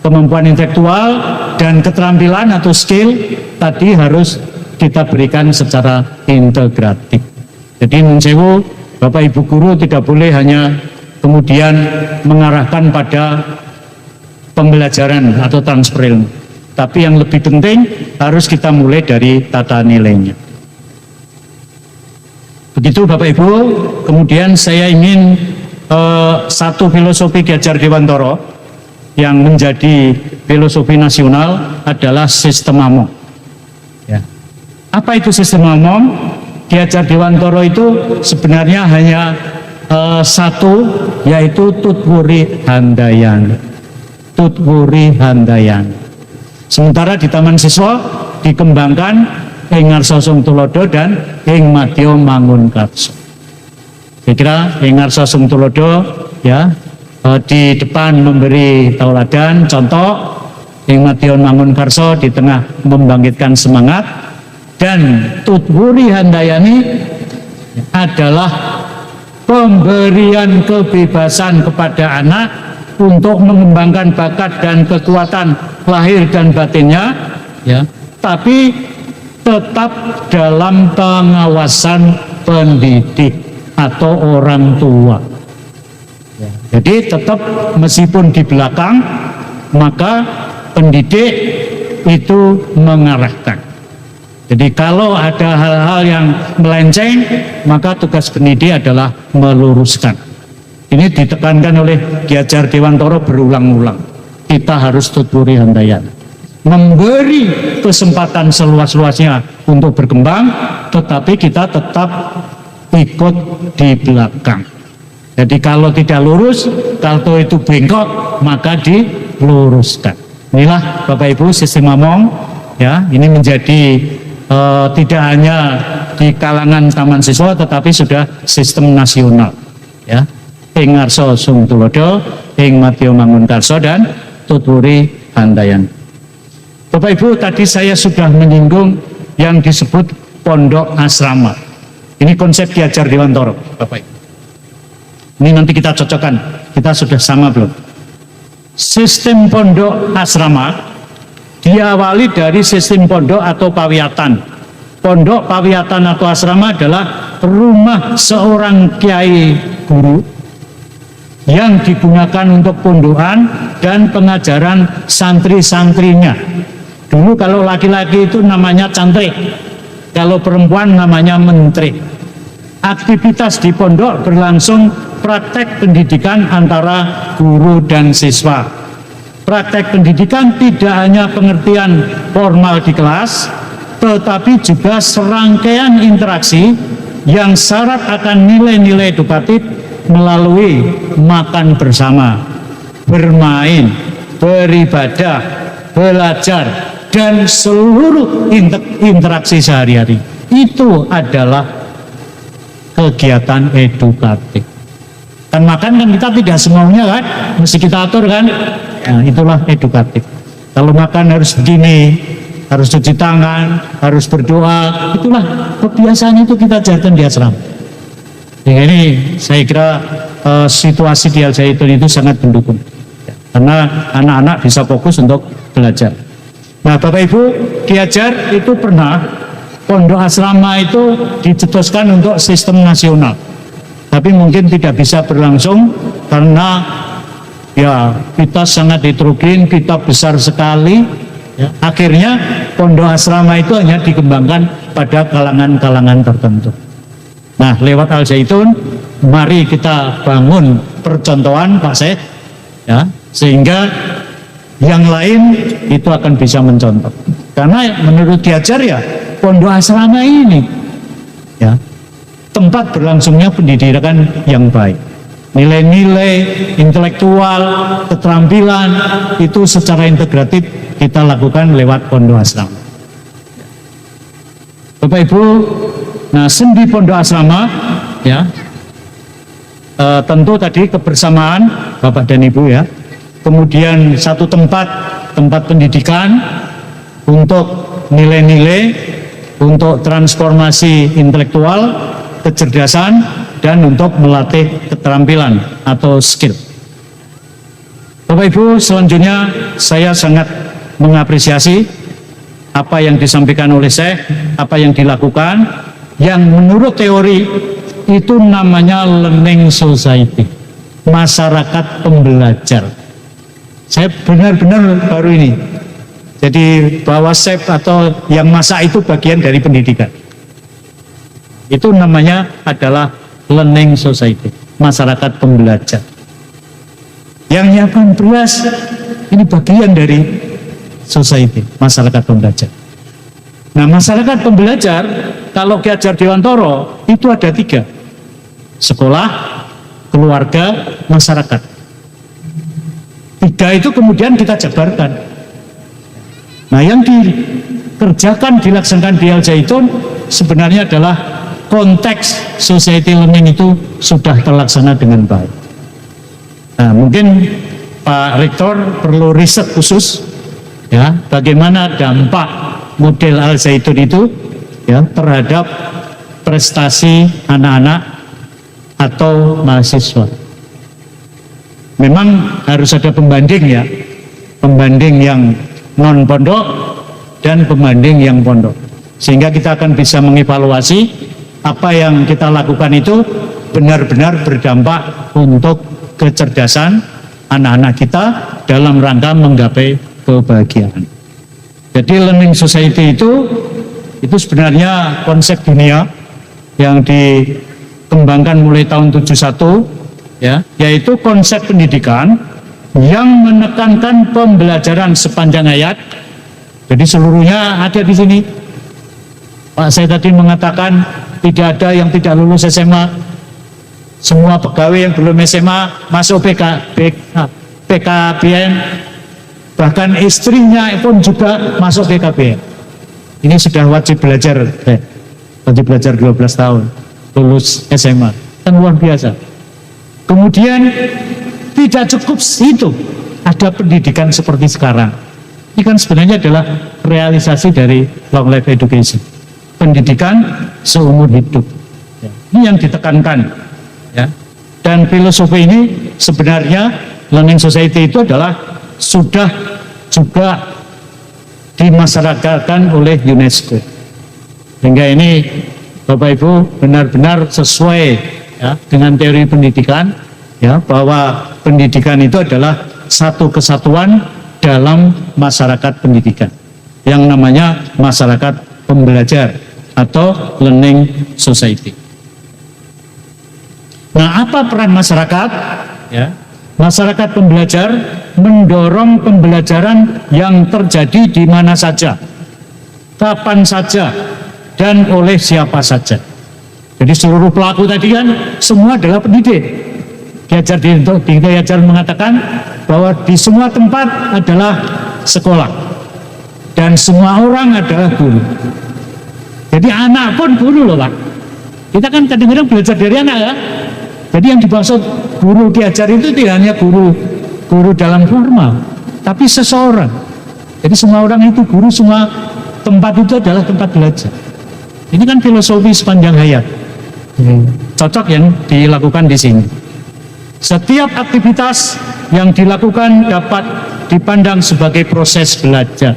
A: kemampuan intelektual dan keterampilan atau skill tadi harus kita berikan secara integratif. Jadi nun sewu Bapak Ibu guru tidak boleh hanya kemudian mengarahkan pada pembelajaran atau transfer ilmu. Tapi yang lebih penting harus kita mulai dari tata nilainya. Begitu Bapak Ibu, kemudian saya ingin satu filosofi Ki Hajar Dewantara yang menjadi filosofi nasional adalah sistem among. Ya. Apa itu sistem among? Ki Hajar Dewantara itu sebenarnya hanya satu, yaitu Tutwuri Handayani. Tutwuri Handayani. Sementara di Taman Siswa dikembangkan ing Ngarsa Sung Tulodo dan ing Madya Mangunkarsa. Saya kira ing Ngarsa Sung Tulodo ya di depan memberi tauladan contoh, ing Madya Mangunkarsa di tengah membangkitkan semangat, dan Tutwuri Handayani adalah pemberian kebebasan kepada anak untuk mengembangkan bakat dan kekuatan lahir dan batinnya, ya, tapi tetap dalam pengawasan pendidik atau orang tua. Ya, jadi tetap meskipun di belakang, maka pendidik itu mengarahkan. Jadi kalau ada hal-hal yang melenceng, maka tugas pendidik adalah meluruskan. Ini ditekankan oleh Ki Hajar Dewantara berulang-ulang. Kita harus Tutwuri Handayani, memberi kesempatan seluas-luasnya untuk berkembang, tetapi kita tetap ikut di belakang. Jadi kalau tidak lurus, kalau itu bengkok, maka diluruskan. Inilah Bapak Ibu sistem among, ya, ini menjadi tidak hanya di kalangan Taman Siswa, tetapi sudah sistem nasional, ya. Ing Ngarsa Sung Tulodo, ing Madya Mangunkarsa dan Tutwuri Handayani. Bapak Ibu, tadi saya sudah menyinggung yang disebut pondok asrama. Ini konsep Ki Hajar Dewantara, Bapak Ibu. Ini nanti kita cocokkan, kita sudah sama belum? Sistem pondok asrama diawali dari sistem pondok atau pawiyatan. Pondok, pawiyatan atau asrama adalah rumah seorang kiai guru yang digunakan untuk pondokan dan pengajaran santri-santrinya. Dulu kalau laki-laki itu namanya cantrik, kalau perempuan namanya menteri. Aktivitas di pondok berlangsung praktek pendidikan antara guru dan siswa. Praktek pendidikan tidak hanya pengertian formal di kelas, tetapi juga serangkaian interaksi yang syarat akan nilai-nilai edukatif melalui makan bersama, bermain, beribadah, belajar, dan seluruh interaksi sehari-hari. Itu adalah kegiatan edukatif. Kan makan kan kita tidak semaunya kan, mesti kita atur kan. Nah, itulah edukatif. Kalau makan harus begini, harus cuci tangan, harus berdoa, itulah kebiasaan itu kita ajarkan di asrama. Ini saya kira situasi di Al Zaitun itu sangat mendukung, karena anak-anak bisa fokus untuk belajar. Nah Bapak Ibu, Ki Hajar itu pernah pondok asrama itu dicetuskan untuk sistem nasional, tapi mungkin tidak bisa berlangsung karena ya kita sangat heterogen, kita besar sekali, ya. Akhirnya pondok asrama itu hanya dikembangkan pada kalangan-kalangan tertentu. Nah, lewat Al Zaitun, mari kita bangun percontohan Pak Syekh, ya, sehingga yang lain itu akan bisa mencontoh. Karena menurut Ki Hajar ya, pondok asrama ini, ya, tempat berlangsungnya pendidikan yang baik. Nilai-nilai intelektual, keterampilan itu secara integratif kita lakukan lewat pondok asrama. Bapak Ibu, nah sendi pondok asrama, ya, tentu tadi kebersamaan Bapak dan Ibu, ya, kemudian satu tempat pendidikan untuk nilai-nilai, untuk transformasi intelektual, kecerdasan, dan untuk melatih keterampilan atau skill. Bapak Ibu, selanjutnya saya sangat mengapresiasi apa yang disampaikan oleh Syekh, apa yang dilakukan, yang menurut teori itu namanya learning society, masyarakat pembelajar. Saya benar-benar baru ini. Jadi bahwa SEP atau yang masak itu bagian dari pendidikan. Itu namanya adalah learning society, masyarakat pembelajar. Yang nyiapkan beras ini bagian dari society, masyarakat pembelajar. Nah, masyarakat pembelajar kalau Ki Hajar Dewantara itu ada 3: sekolah, keluarga, masyarakat. 3 itu kemudian kita jabarkan. Nah, yang dikerjakan, dilaksanakan di Al Zaitun sebenarnya adalah konteks society learning itu sudah terlaksana dengan baik. Nah, mungkin Pak Rektor perlu riset khusus ya, bagaimana dampak model Al Zaitun itu ya terhadap prestasi anak-anak atau mahasiswa. Memang harus ada pembanding ya, pembanding yang non pondok dan pembanding yang pondok, sehingga kita akan bisa mengevaluasi apa yang kita lakukan itu benar-benar berdampak untuk kecerdasan anak-anak kita dalam rangka menggapai kebahagiaan. Jadi learning society itu sebenarnya konsep dunia yang dikembangkan mulai tahun 71 ya, yaitu konsep pendidikan yang menekankan pembelajaran sepanjang hayat. Jadi seluruhnya ada di sini. Pak saya tadi mengatakan tidak ada yang tidak lulus SMA. Semua pegawai yang belum SMA masuk PKBN. Bahkan istrinya pun juga masuk PKBN. Ini sudah wajib belajar 12 tahun, lulus SMA, kan luar biasa. Kemudian tidak cukup itu, ada pendidikan seperti sekarang. Ini kan sebenarnya adalah realisasi dari long life education, pendidikan seumur hidup. Ini yang ditekankan, ya. Dan filosofi ini sebenarnya learning society itu adalah sudah juga dimasyarakatkan oleh UNESCO. Sehingga ini Bapak Ibu benar-benar sesuai ya, dengan teori pendidikan ya, bahwa pendidikan itu adalah satu kesatuan dalam masyarakat pendidikan yang namanya masyarakat pembelajar atau learning society. Nah, apa peran masyarakat? Ya, masyarakat pembelajar mendorong pembelajaran yang terjadi di mana saja, kapan saja, dan oleh siapa saja. Jadi seluruh pelaku tadi kan semua adalah pendidik. Ki Hajar mengatakan bahwa di semua tempat adalah sekolah dan semua orang adalah guru. Jadi anak pun guru loh Pak. Kita kan kadang-kadang belajar dari anak ya. Jadi yang dimaksud guru Ki Hajar itu tidak hanya guru dalam formal, tapi seseorang. Jadi semua orang itu guru, semua tempat itu adalah tempat belajar. Ini kan filosofi sepanjang hayat. Cocok yang dilakukan di sini. Setiap aktivitas yang dilakukan dapat dipandang sebagai proses belajar.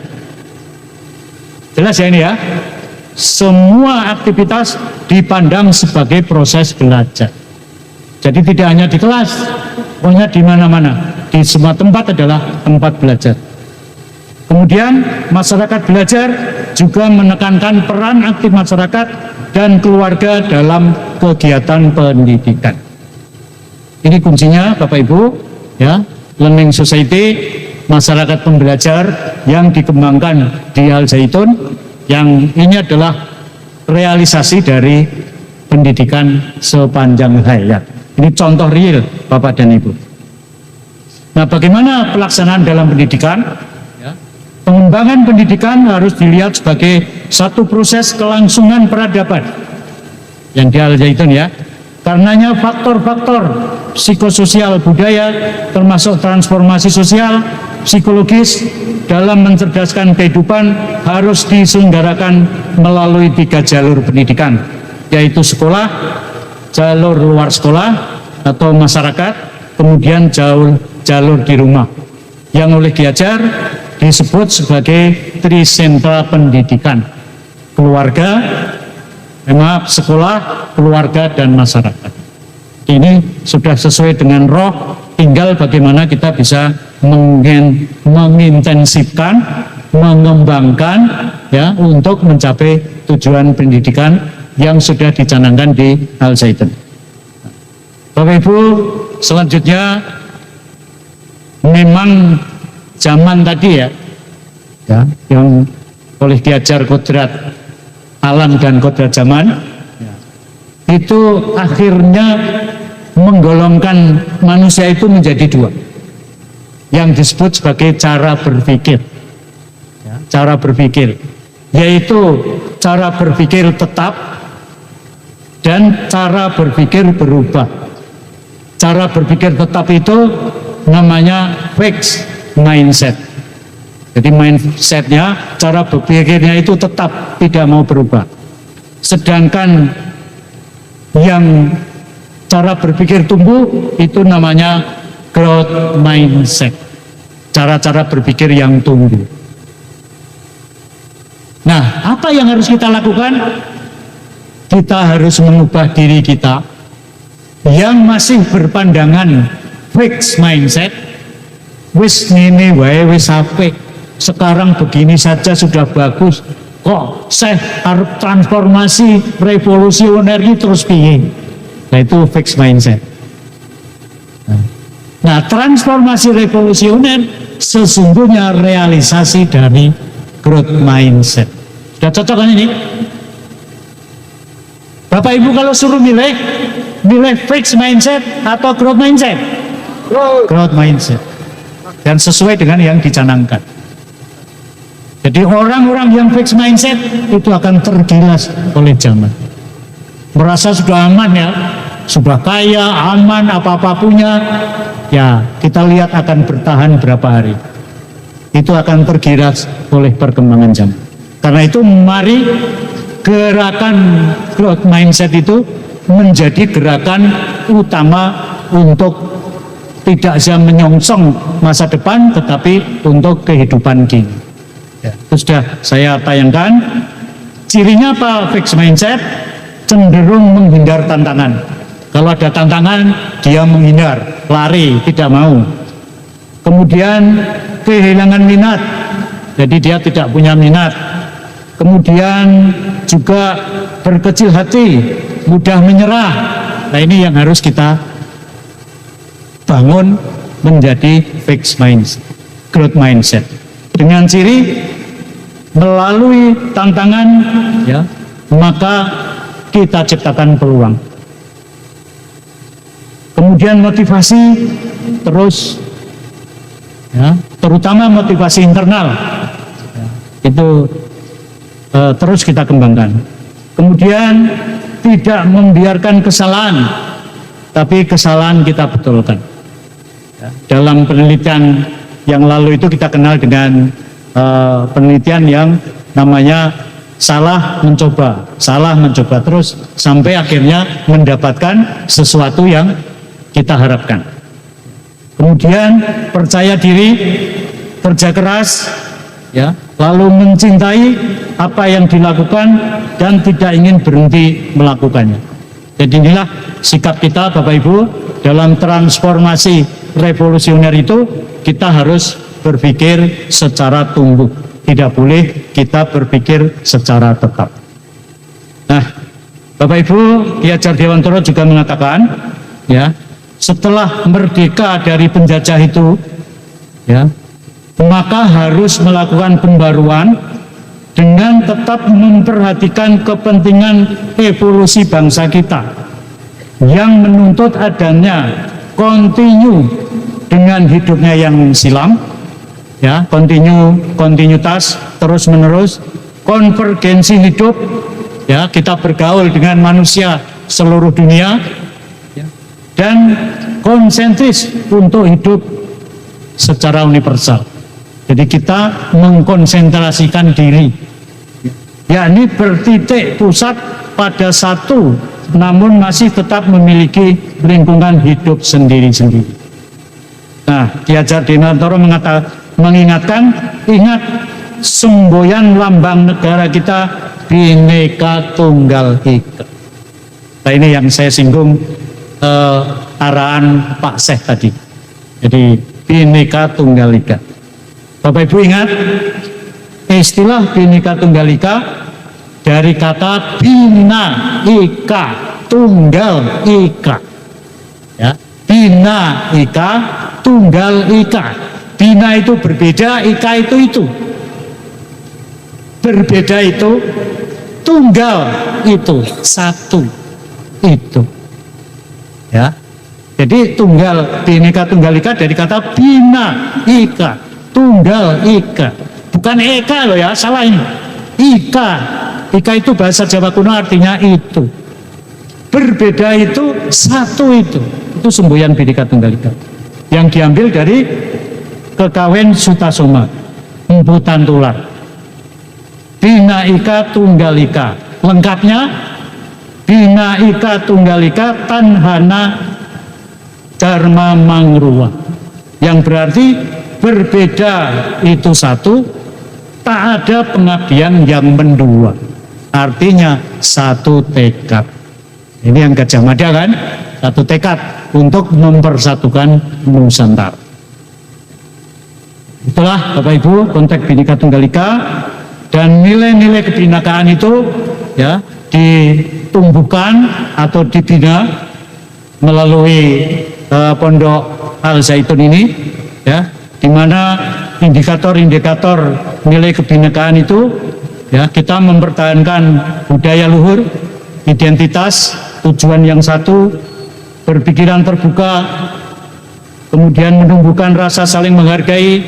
A: Jelas ya ini ya? Semua aktivitas dipandang sebagai proses belajar. Jadi tidak hanya di kelas, pokoknya di mana-mana, di semua tempat adalah tempat belajar. Kemudian masyarakat belajar juga menekankan peran aktif masyarakat dan keluarga dalam kegiatan pendidikan. Ini kuncinya Bapak Ibu, ya, learning society, masyarakat pembelajar yang dikembangkan di Al Zaitun, yang ini adalah realisasi dari pendidikan sepanjang hayat. Ini contoh real Bapak dan Ibu. Nah, bagaimana pelaksanaan dalam pendidikan? Pengembangan pendidikan harus dilihat sebagai satu proses kelangsungan peradaban yang di Al Zaitun ya. Karenanya faktor-faktor psikososial budaya termasuk transformasi sosial, psikologis dalam mencerdaskan kehidupan harus diselenggarakan melalui 3 jalur pendidikan, yaitu sekolah, jalur luar sekolah atau masyarakat, kemudian jalur di rumah, yang oleh Ki Hajar disebut sebagai trisentra pendidikan: keluarga, maaf, sekolah, keluarga, dan masyarakat. Ini sudah sesuai dengan roh, tinggal bagaimana kita bisa mengintensifkan, mengembangkan ya untuk mencapai tujuan pendidikan yang sudah dicanangkan di Al Zaitun. Bapak Ibu, selanjutnya memang zaman tadi ya yang oleh diajar kodrat alam dan kodrat zaman itu akhirnya menggolongkan manusia itu menjadi dua yang disebut sebagai cara berpikir cara berpikir, yaitu cara berpikir tetap dan cara berpikir berubah. Cara berpikir tetap itu namanya fixed mindset. Jadi mindsetnya, cara berpikirnya itu tetap tidak mau berubah. Sedangkan yang cara berpikir tumbuh itu namanya growth mindset. Cara-cara berpikir yang tumbuh. Nah, apa yang harus kita lakukan? Kita harus mengubah diri kita yang masih berpandangan fixed mindset. Wis ngene wae, wis apik. Sekarang begini saja sudah bagus. Kok saya harus transformasi revolusioner terus piye? Nah, itu fixed mindset. Nah, transformasi revolusioner sesungguhnya realisasi dari growth mindset. Sudah cocok kan ini? Bapak Ibu kalau suruh milih fixed mindset atau growth mindset? Growth mindset. Dan sesuai dengan yang dicanangkan. Jadi orang-orang yang fixed mindset itu akan tergilas oleh zaman. Merasa sudah aman ya, sudah kaya, aman, apa-apa punya. Ya, kita lihat akan bertahan berapa hari. Itu akan tergilas oleh perkembangan zaman. Karena itu mari gerakan growth mindset itu menjadi gerakan utama untuk tidak saja menyongsong masa depan, tetapi untuk kehidupan kini. Ya, itu sudah saya tayangkan. Cirinya apa fixed mindset? Cenderung menghindar tantangan. Kalau ada tantangan, dia menghindar, lari, tidak mau. Kemudian kehilangan minat, jadi dia tidak punya minat. Kemudian juga berkecil hati, mudah menyerah. Nah, ini yang harus kita bangun menjadi fixed mindset, growth mindset. Dengan ciri melalui tantangan, ya, maka kita ciptakan peluang. Kemudian motivasi terus, ya, terutama motivasi internal, ya, itu terus kita kembangkan. Kemudian tidak membiarkan kesalahan, tapi kesalahan kita betulkan. Ya, dalam penelitian yang lalu itu kita kenal dengan penelitian yang namanya salah mencoba terus sampai akhirnya mendapatkan sesuatu yang kita harapkan. Kemudian percaya diri, kerja keras, ya, lalu mencintai apa yang dilakukan dan tidak ingin berhenti melakukannya. Jadi inilah sikap kita Bapak Ibu dalam transformasi revolusioner itu. Kita harus berpikir secara tumbuh, tidak boleh kita berpikir secara tetap. Nah, Bapak Ibu, Ki Hajar Dewantara juga mengatakan, ya, setelah merdeka dari penjajah itu, ya, maka harus melakukan pembaruan dengan tetap memperhatikan kepentingan evolusi bangsa kita yang menuntut adanya dengan hidupnya yang silam, ya, kontinuitas terus menerus, konvergensi hidup, ya, kita bergaul dengan manusia seluruh dunia, ya, dan konsentris untuk hidup secara universal. Jadi kita mengkonsentrasikan diri, yakni bertitik pusat pada satu, namun masih tetap memiliki lingkungan hidup sendiri-sendiri. Nah, Ki Hajar Dewantara mengingatkan, ingat semboyan lambang negara kita Bhinneka Tunggal Ika. Nah, ini yang saya singgung arahan Pak Syekh tadi. Jadi Bhinneka Tunggal Ika. Bapak Ibu ingat istilah Bhinneka Tunggal Ika dari kata bina ika tunggal ika. Ya, bina ika tunggal ika. Bina itu berbeda, ika itu. Berbeda itu, tunggal itu, satu itu. Ya. Jadi tunggal, Bhinneka Tunggal Ika dari kata bina ika tunggal ika. Bukan eka loh ya, salah ini. Ika. Ika itu bahasa Jawa kuno artinya itu. Berbeda itu, satu itu. Itu semboyan Bhinneka Tunggal Ika. Yang diambil dari Kekawen Sutasoma, Empu Tantular. Bina Ika Tunggal Ika. Lengkapnya Bina Ika Tunggal Ika Tanhana Dharma Mangruwa. Yang berarti berbeda itu satu, tak ada pengabdian yang mendua. Artinya satu tekad. Ini yang Gajah Mada kan? Satu tekad untuk mempersatukan Nusantara. Itulah Bapak Ibu konteks Bhinneka Tunggal Ika, dan nilai-nilai kebhinekaan itu ya ditumbuhkan atau dibina melalui Pondok Al Zaitun ini, ya, di mana indikator-indikator nilai kebhinekaan itu ya kita mempertahankan budaya luhur, identitas, tujuan yang satu, berpikiran terbuka, kemudian menumbuhkan rasa saling menghargai,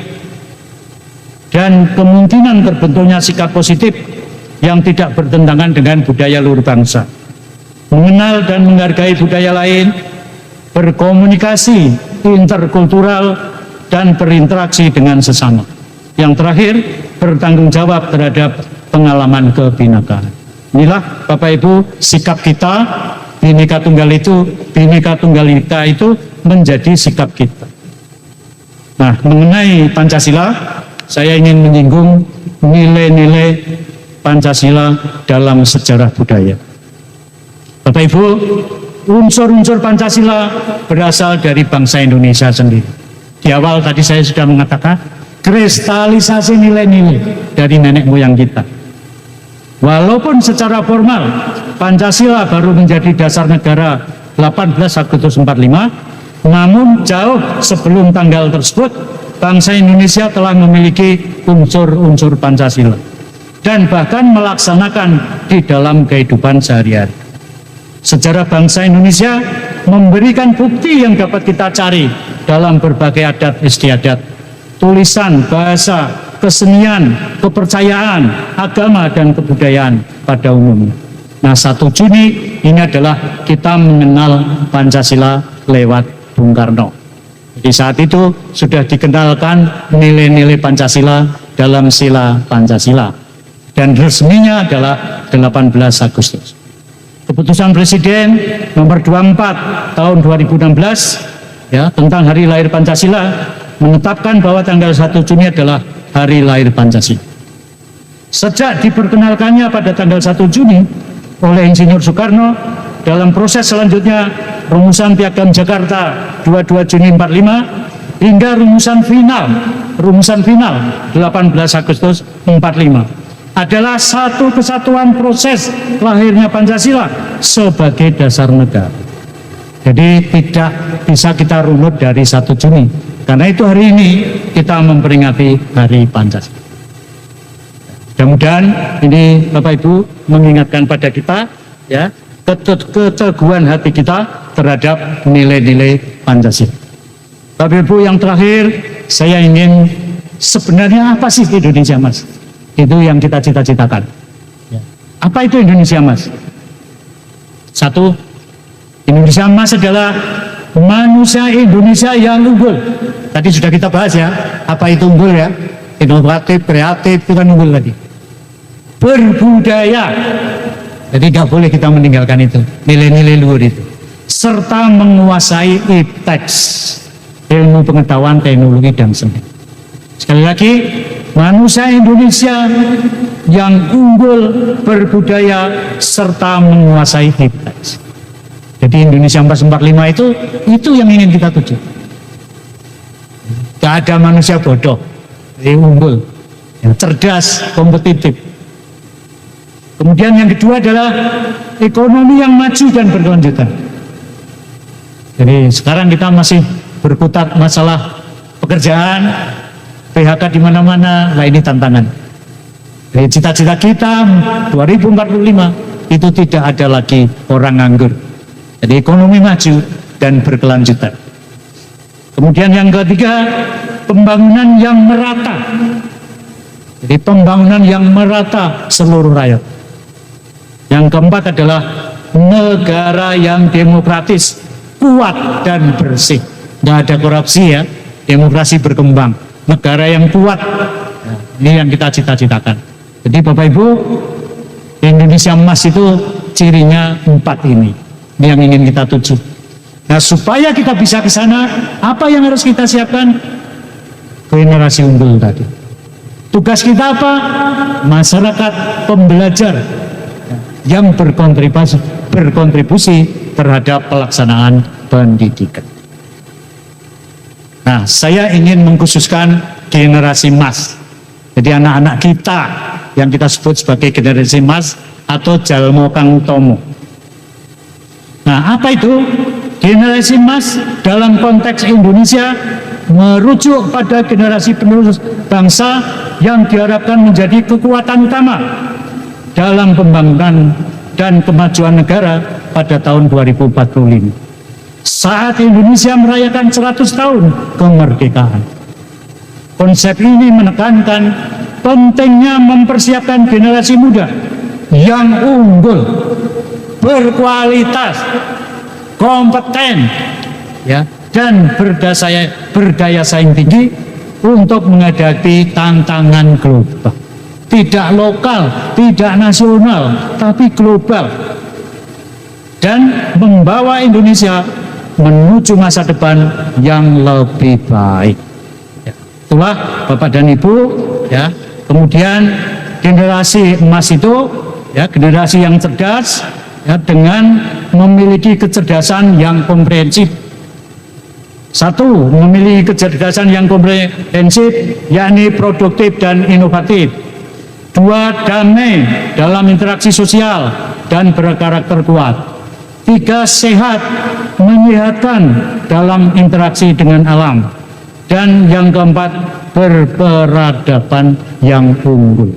A: dan kemungkinan terbentuknya sikap positif yang tidak bertentangan dengan budaya luhur bangsa. Mengenal dan menghargai budaya lain, berkomunikasi interkultural, dan berinteraksi dengan sesama. Yang terakhir, bertanggung jawab terhadap pengalaman kebhinekaan. Inilah Bapak Ibu sikap kita. Bhinneka Tunggal Bhinneka Tunggal Ika itu menjadi sikap kita. Nah, mengenai Pancasila, saya ingin menyinggung nilai-nilai Pancasila dalam sejarah budaya. Bapak Ibu, unsur-unsur Pancasila berasal dari bangsa Indonesia sendiri. Di awal tadi saya sudah mengatakan kristalisasi nilai-nilai dari nenek moyang kita. Walaupun secara formal Pancasila baru menjadi dasar negara 18 Agustus 45, namun jauh sebelum tanggal tersebut bangsa Indonesia telah memiliki unsur-unsur Pancasila dan bahkan melaksanakan di dalam kehidupan sehari-hari. Sejarah bangsa Indonesia memberikan bukti yang dapat kita cari dalam berbagai adat istiadat, tulisan, bahasa, kesenian, kepercayaan, agama, dan kebudayaan pada umumnya. Nah, 1 Juni ini adalah kita mengenal Pancasila lewat Bung Karno. Jadi saat itu sudah dikenalkan nilai-nilai Pancasila dalam sila Pancasila, dan resminya adalah 18 Agustus. Keputusan Presiden nomor 24 tahun 2016 ya, tentang hari lahir Pancasila menetapkan bahwa tanggal 1 Juni adalah hari lahir Pancasila. Sejak diperkenalkannya pada tanggal 1 Juni oleh Insinyur Soekarno, dalam proses selanjutnya rumusan Piagam Jakarta 22 Juni 45 hingga rumusan final 18 Agustus 45 adalah satu kesatuan proses lahirnya Pancasila sebagai dasar negara. Jadi tidak bisa kita runut dari 1 Juni. Karena itu hari ini kita memperingati Hari Pancasila. Mudah-mudahan ini Bapak Ibu mengingatkan pada kita ya keteguhan hati kita terhadap nilai-nilai Pancasila. Bapak Ibu, yang terakhir saya ingin, sebenarnya apa sih Indonesia, Mas? Itu yang kita cita-citakan. Ya. Apa itu Indonesia Mas? 1, Indonesia Mas adalah manusia Indonesia yang unggul. Tadi sudah kita bahas ya, apa itu unggul ya? Inovatif, kreatif, itu kan unggul tadi. Berbudaya, jadi nggak boleh kita meninggalkan itu, nilai-nilai luhur itu. Serta menguasai ipteks, ilmu pengetahuan, teknologi, dan seni. Sekali lagi, manusia Indonesia yang unggul, berbudaya, serta menguasai habitat. Jadi Indonesia 445 itu yang ingin kita tuju. Gak ada manusia bodoh, yang unggul, yang cerdas, kompetitif. Kemudian yang kedua adalah ekonomi yang maju dan berkelanjutan. Jadi sekarang kita masih berkutat masalah pekerjaan, PHK di mana-mana, nah ini tantangan. Jadi cita-cita kita 2045 itu tidak ada lagi orang nganggur. Jadi ekonomi maju dan berkelanjutan. Kemudian yang ketiga, pembangunan yang merata. Jadi pembangunan yang merata seluruh rakyat. Yang keempat adalah negara yang demokratis, kuat dan bersih. Tidak ada korupsi ya, demokrasi berkembang. Negara yang kuat, ini yang kita cita-citakan. Jadi Bapak Ibu, Indonesia emas itu cirinya 4 ini yang ingin kita tuju. Nah supaya kita bisa ke sana, apa yang harus kita siapkan? Generasi unggul tadi. Tugas kita apa? Masyarakat pembelajar yang berkontribusi terhadap pelaksanaan pendidikan. Nah, saya ingin mengkhususkan generasi emas. Jadi anak-anak kita yang kita sebut sebagai generasi emas atau Jalmo Kang Utomo. Nah, apa itu? Generasi emas dalam konteks Indonesia merujuk pada generasi penerus bangsa yang diharapkan menjadi kekuatan utama dalam pembangunan dan kemajuan negara pada tahun 2045. Saat Indonesia merayakan 100 tahun kemerdekaan. Konsep ini menekankan pentingnya mempersiapkan generasi muda yang unggul, berkualitas, kompeten, ya, dan berdaya saing tinggi untuk menghadapi tantangan global. Tidak lokal, tidak nasional, tapi global. Dan membawa Indonesia menuju masa depan yang lebih baik. Ya, itulah Bapak dan Ibu, ya. Kemudian generasi emas itu, ya, generasi yang cerdas, ya, dengan memiliki kecerdasan yang komprehensif. Satu, memiliki kecerdasan yang komprehensif, yakni produktif dan inovatif. Dua, damai dalam interaksi sosial dan berkarakter kuat. Tiga, sehat, menyehatkan dalam interaksi dengan alam. Dan yang keempat, berperadaban yang unggul.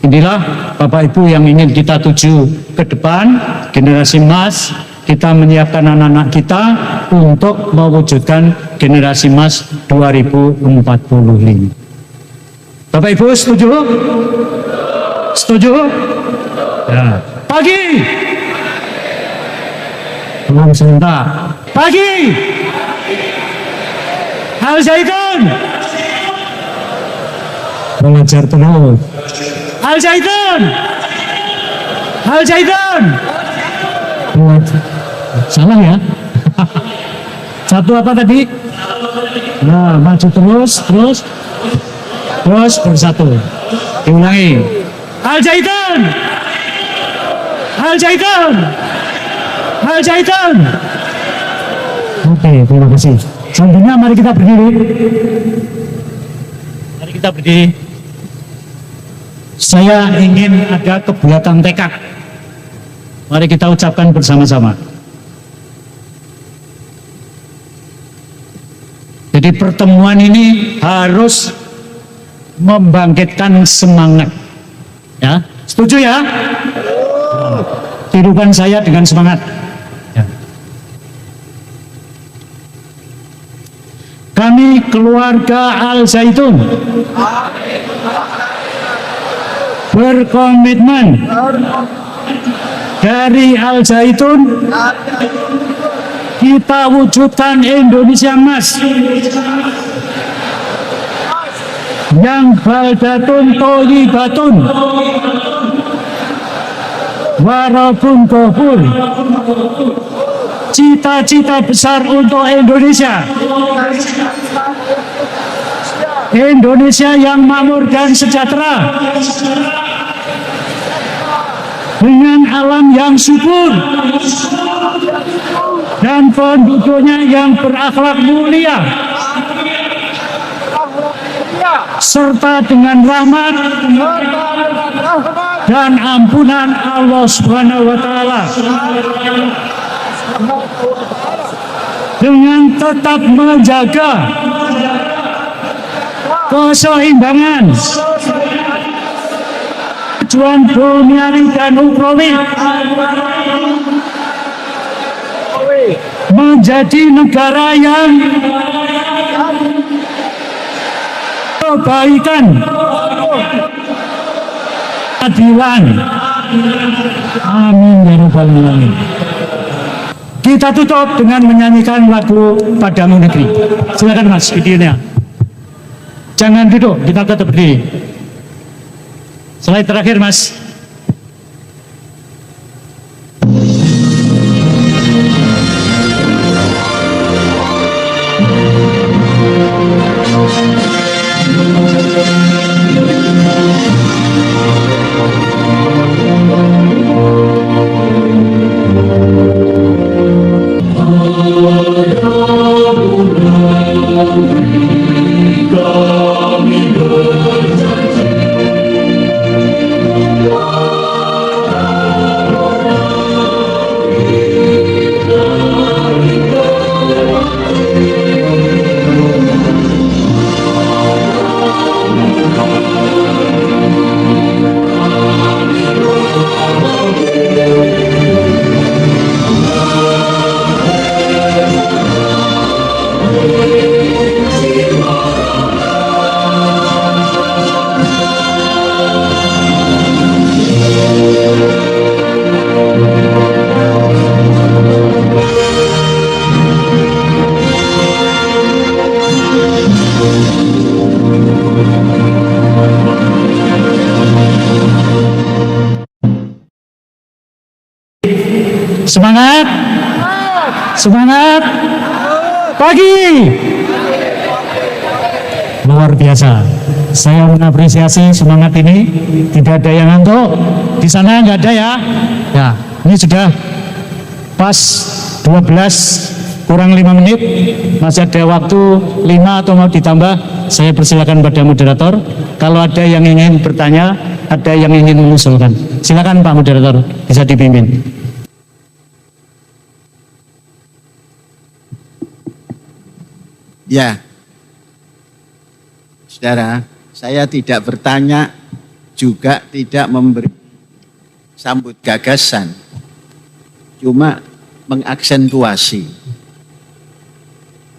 A: Inilah Bapak Ibu yang ingin kita tuju ke depan, generasi emas. Kita menyiapkan anak-anak kita untuk mewujudkan generasi emas 2045. Bapak Ibu setuju? Setuju? Ya. Pagi. Belum sebentar. Pagi. Al Zaitun. Belajar terus. Al Zaitun. Al Zaitun. Salah ya? Satu apa tadi? Nah, maju terus bersatu. Diulangi. Al Zaitun. Al Zaitun. Al Zaitun. Oke, terima kasih. Selanjutnya mari kita berdiri. Mari kita berdiri. Saya ingin ada kebulatan tekad. Mari kita ucapkan bersama-sama. Jadi pertemuan ini harus membangkitkan semangat. Ya, setuju ya? Tirukan saya dengan semangat. Ya. Kami keluarga Al Zaitun berkomitmen dari Al Zaitun kita wujudkan Indonesia emas yang baldatun thayyibatun warabun ghafur. Cita-cita besar untuk Indonesia Indonesia yang makmur dan sejahtera, dengan alam yang subur dan penduduknya yang berakhlak mulia, serta dengan rahmat dan ampunan Allah Subhanahu wa Ta'ala, dengan tetap menjaga keseimbangan tujuan duniawi dan ukhrawi, menjadi negara yang kebaikan, keadilan. Amin ya rabbal alamin. Kita tutup dengan menyanyikan lagu Padamu Negeri. Silakan Mas videonya. Jangan duduk, kita tetap berdiri. Slide terakhir Mas. Semangat, semangat, pagi. Luar biasa. Saya mengapresiasi semangat ini. Tidak ada yang ngantuk. Di sana nggak ada ya. Ya, ini sudah pas 12 kurang 5 menit. Masih ada waktu 5 atau mau ditambah. Saya persilakan pada moderator. Kalau ada yang ingin bertanya, ada yang ingin mengusulkan. Silakan Pak Moderator, bisa dipimpin.
C: Ya, saudara, saya tidak bertanya, juga tidak memberi sambut gagasan, cuma mengaksentuasi.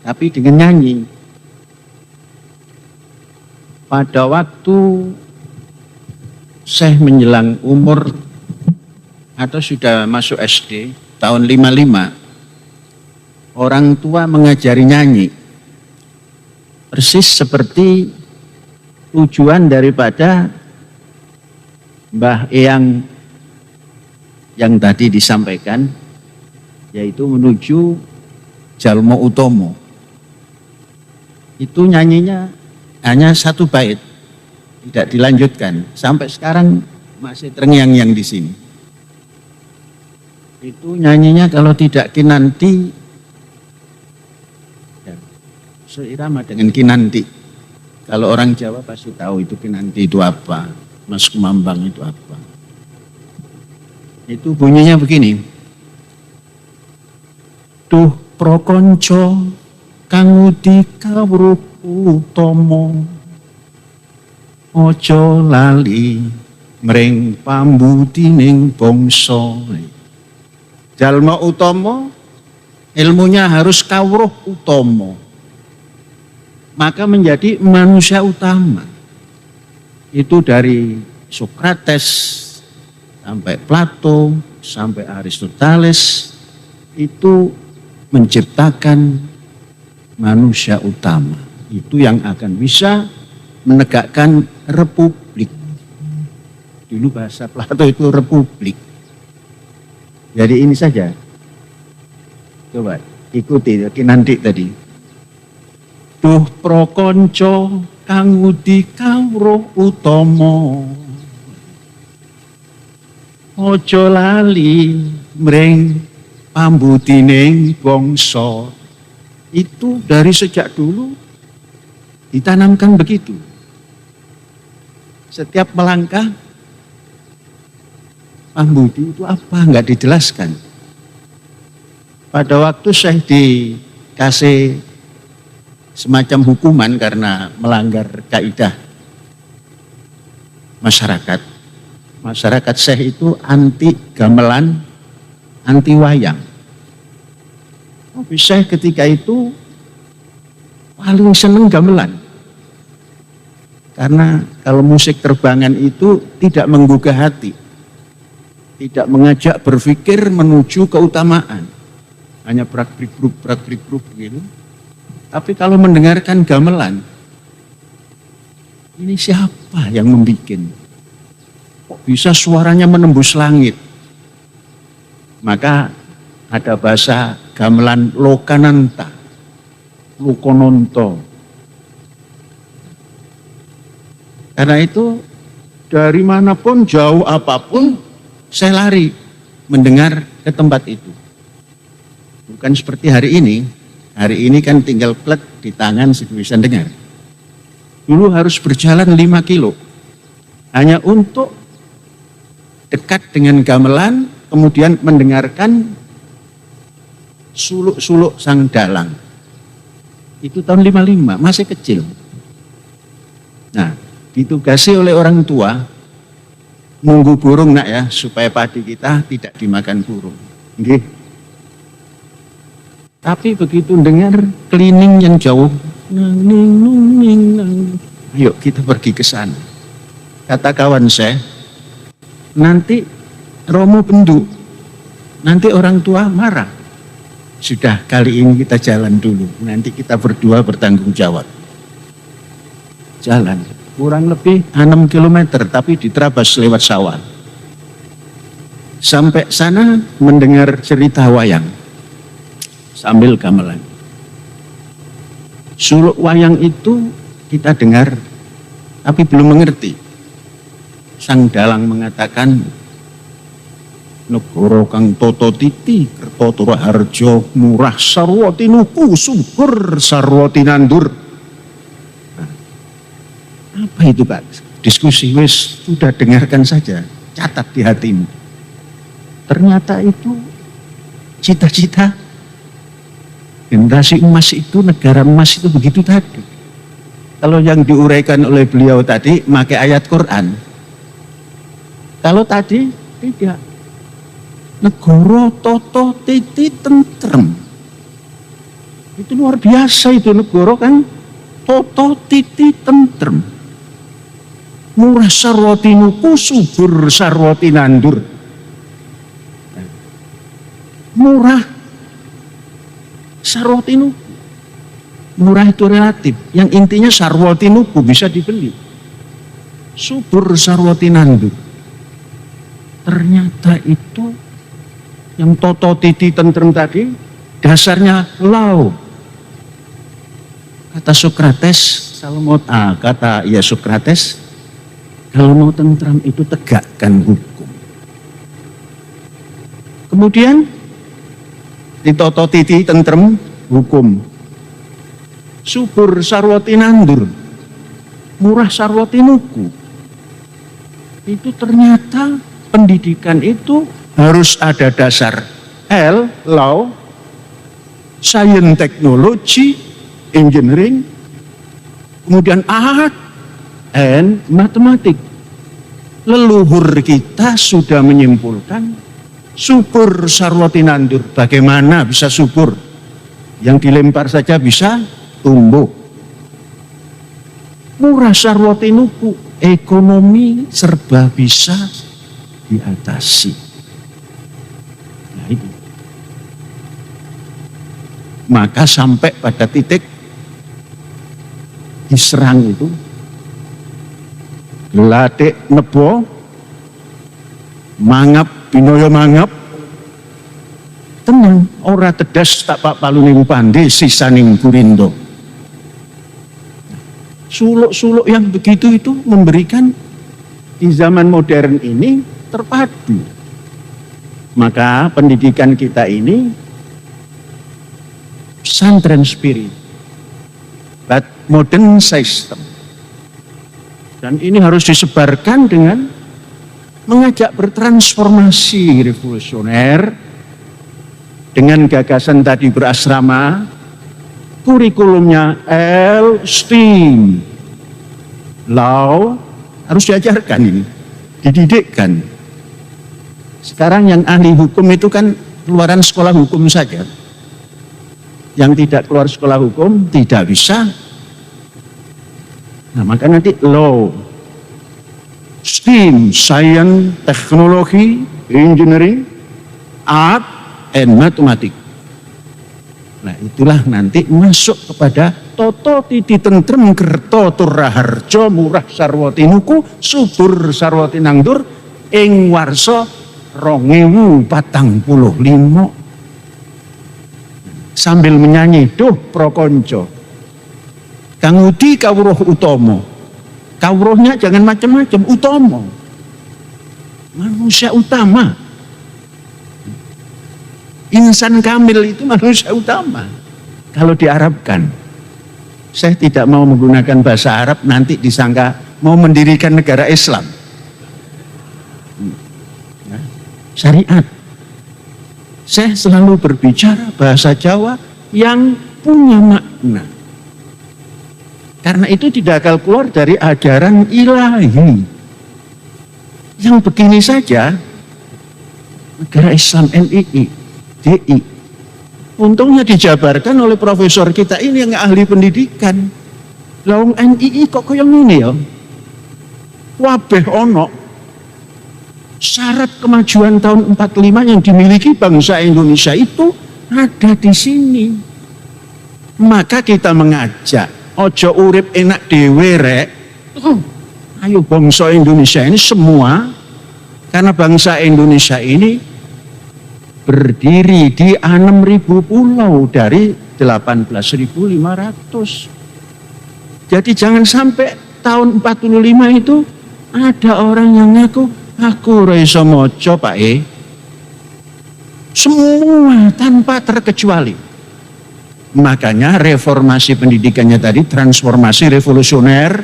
C: Tapi dengan nyanyi, pada waktu saya menjelang umur atau sudah masuk SD, tahun 55, orang tua mengajari nyanyi. Persis seperti tujuan daripada Mbah Eyang yang tadi disampaikan, yaitu menuju Jalmo Utomo. Itu nyanyinya hanya 1 bait, tidak dilanjutkan. Sampai sekarang masih terngiang-ngiang di sini. Itu nyanyinya kalau tidak kinanti, seirama dengan kinanti. Kalau orang Jawa pasti tahu itu kinanti itu apa, Mas Kemambang itu apa. Itu bunyinya begini. Duh prokonco kang udi kawruh utama, ojo lali mring pambutining bangsa. Jalma utama ilmunya harus kawruh utama, maka menjadi manusia utama. Itu dari Sokrates sampai Plato sampai Aristoteles itu menciptakan manusia utama. Itu yang akan bisa menegakkan republik. Dulu bahasa Plato itu republik. Jadi ini saja. Coba ikuti nanti tadi. Duh prokonco kang udi kawruh utama. Ojo lali mring pambutining bangsa. Itu dari sejak dulu ditanamkan begitu. Setiap melangkah, pambudi itu apa? Enggak dijelaskan. Pada waktu Syekh dikasih semacam hukuman karena melanggar kaidah masyarakat. Masyarakat Syekh itu anti gamelan, anti wayang. Tapi Syekh ketika itu paling seneng gamelan. Karena kalau musik terbangan itu tidak menggugah hati. Tidak mengajak berpikir menuju keutamaan. Hanya brak-brik-bruk gitu. Tapi kalau mendengarkan gamelan, ini siapa yang membuat? Kok bisa suaranya menembus langit? Maka ada bahasa gamelan lokananta, lokononto. Karena itu dari manapun, jauh apapun, saya lari mendengar ke tempat itu. Bukan seperti hari ini. Hari ini kan tinggal plek di tangan sudah bisa dengar. Dulu harus berjalan 5 kilo. Hanya untuk dekat dengan gamelan, kemudian mendengarkan suluk-suluk sang dalang. Itu tahun 55, masih kecil. Nah, ditugasi oleh orang tua, nunggu burung nak ya, supaya padi kita tidak dimakan burung. Nggih. Tapi begitu dengar cleaning yang jauh, ayo kita pergi ke sana. Kata kawan saya, nanti Romo bendu, nanti orang tua marah. Sudah, kali ini kita jalan dulu, nanti kita berdua bertanggung jawab. Jalan, kurang lebih 6 km, tapi diterabas lewat sawah. Sampai sana mendengar cerita wayang, sambil gamelan. Suluk wayang itu kita dengar, tapi belum mengerti. Sang dalang mengatakan, negara kang toto titi, kerto harjo, murah sarwa tinuku, subur sarwa tinandur. Nah, apa itu Pak? Diskusi wis, sudah dengarkan saja, catat di hatimu. Ternyata itu cita-cita generasi emas itu, negara emas itu begitu tadi. Kalau yang diuraikan oleh beliau tadi, pakai ayat Quran. Kalau tadi tidak. Negara toto titi tentrem. Itu luar biasa itu negara kan. Toto titi tentrem. Murah sarwatinuku, subur sarwatinandur. Murah sarwatinuku. Murah itu relatif. Yang intinya sarwatinuku bisa dibeli. Subur sarwatinandur. Ternyata itu yang toto titi tentrem tadi dasarnya lau. Kata Sokrates, kata Sokrates, kalau mau tentram itu tegakkan hukum. Kemudian di toto titi tentrem hukum. Subur sarwatinandur, murah sarwatinuku. Itu ternyata pendidikan itu harus ada dasar L, law, science, technology, engineering, kemudian art, and matematik. Leluhur kita sudah menyimpulkan subur sarwatinandur. Bagaimana bisa subur? Yang dilempar saja bisa tumbuh. Murah sarwatinuku, ekonomi serba bisa diatasi. Itu. Maka sampai pada titik diserang itu, geladik nebo, mangap binoyo mangap, tenang, ora tedas tak pak paluning pandi sisaning kurindo. suluk-suluk yang begitu itu memberikan di zaman modern ini terpadu. Maka pendidikan kita ini pesantren spirit, but modern system. Dan ini harus disebarkan dengan mengajak bertransformasi revolusioner dengan gagasan tadi berasrama, kurikulumnya STEAM, law harus diajarkan ini, dididikkan. Sekarang yang ahli hukum itu kan keluaran sekolah hukum saja. Yang tidak keluar sekolah hukum tidak bisa. Nah, maka nanti law, STEAM, science, teknologi, engineering, art, and mathematics. Nah, itulah nanti masuk kepada toto titi tentrem kerto turaharjo murah sarwati nuku subur sarwati nangdur ing warso 2045. Sambil menyanyi duh prokonco kang udi kawruh utomo, kawruhnya jangan macam-macam, utomo, manusia utama, insan kamil itu manusia utama. Kalau diarabkan, saya tidak mau menggunakan bahasa Arab nanti disangka mau mendirikan negara Islam. Syariat. Saya selalu berbicara bahasa Jawa yang punya makna. Karena itu tidak akan keluar dari ajaran ilahi. Yang begini saja, negara Islam NII, DI, untungnya dijabarkan oleh profesor kita ini yang ahli pendidikan. Lawang NII kok yang ini ya? Wabeh ono. Syarat kemajuan tahun 45 yang dimiliki bangsa Indonesia itu ada di sini. Maka kita mengajak, ojo urip enak dewe rek. Ayo bangsa Indonesia ini semua, karena bangsa Indonesia ini berdiri di 6.000 pulau dari 18.500. Jadi jangan sampai tahun 45 itu ada orang yang ngaku, aku ora iso maca Pak Semua tanpa terkecuali. Makanya reformasi pendidikannya tadi, transformasi revolusioner,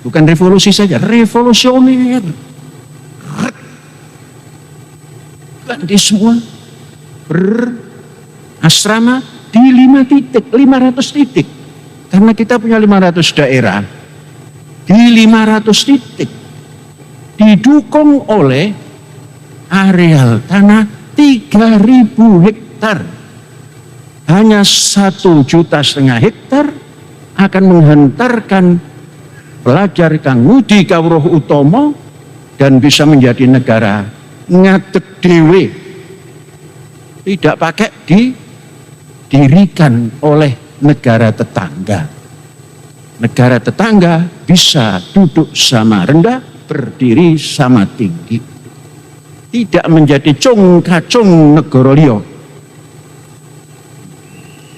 C: bukan revolusi saja, revolusioner. Di semua berasrama di 5 titik, 500 titik. Karena kita punya 500 daerah, di 500 titik didukung oleh areal tanah 3.000 hektar. Hanya 1,5 juta hektar akan menghantarkan pelajar kang ngudi kawruh utomo dan bisa menjadi negara ngadeg dewe, tidak pakai didirikan oleh negara tetangga. Negara tetangga bisa duduk sama rendah, berdiri sama tinggi, tidak menjadi cung kacung negara liya.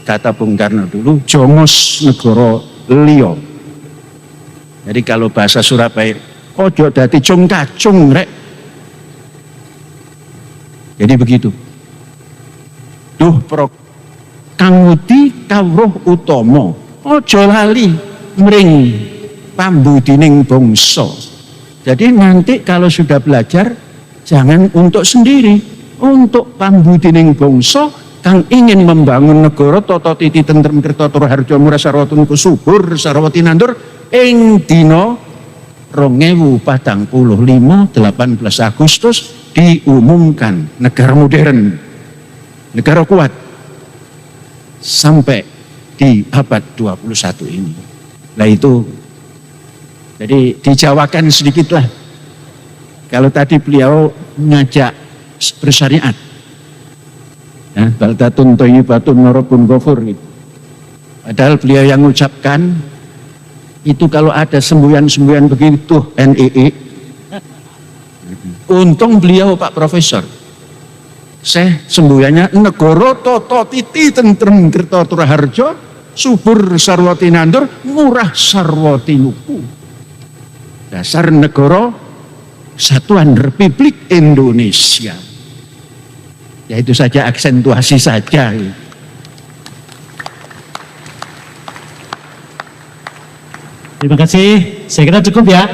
C: Kata Bung Karno dulu, jongos negara liya. Jadi kalau bahasa Surabaya, ojo dadi cung kacung rek. Jadi begitu. Duh pro kang ngudi kawruh utomo, ojo lali mring pambudining bangsa. Jadi nanti kalau sudah belajar, jangan untuk sendiri, untuk pambudining bangsa kang ingin membangun negara tata titi tentrem kerto tur harja murah sarwatun kusubur sarwati nandur ing dina 2045 18 Agustus diumumkan negara modern, negara kuat sampai di abad 21 ini. Nah itu, jadi dijawakan sedikitlah. Kalau tadi beliau ngajak bersyariat, ya, baldatun thayyibatun warabun ghafur gitu. Padahal beliau yang mengucapkan itu kalau ada semboyan-semboyan begitu NII. Untung beliau Pak Profesor. Saya semboyannya negara tata titi tentrem kerto tur harja subur sarwa tinandur, murah sarwa tinuku. Dasar negara Kesatuan Republik Indonesia. Ya itu saja, aksentuasi saja.
A: Terima kasih. Saya kira cukup ya.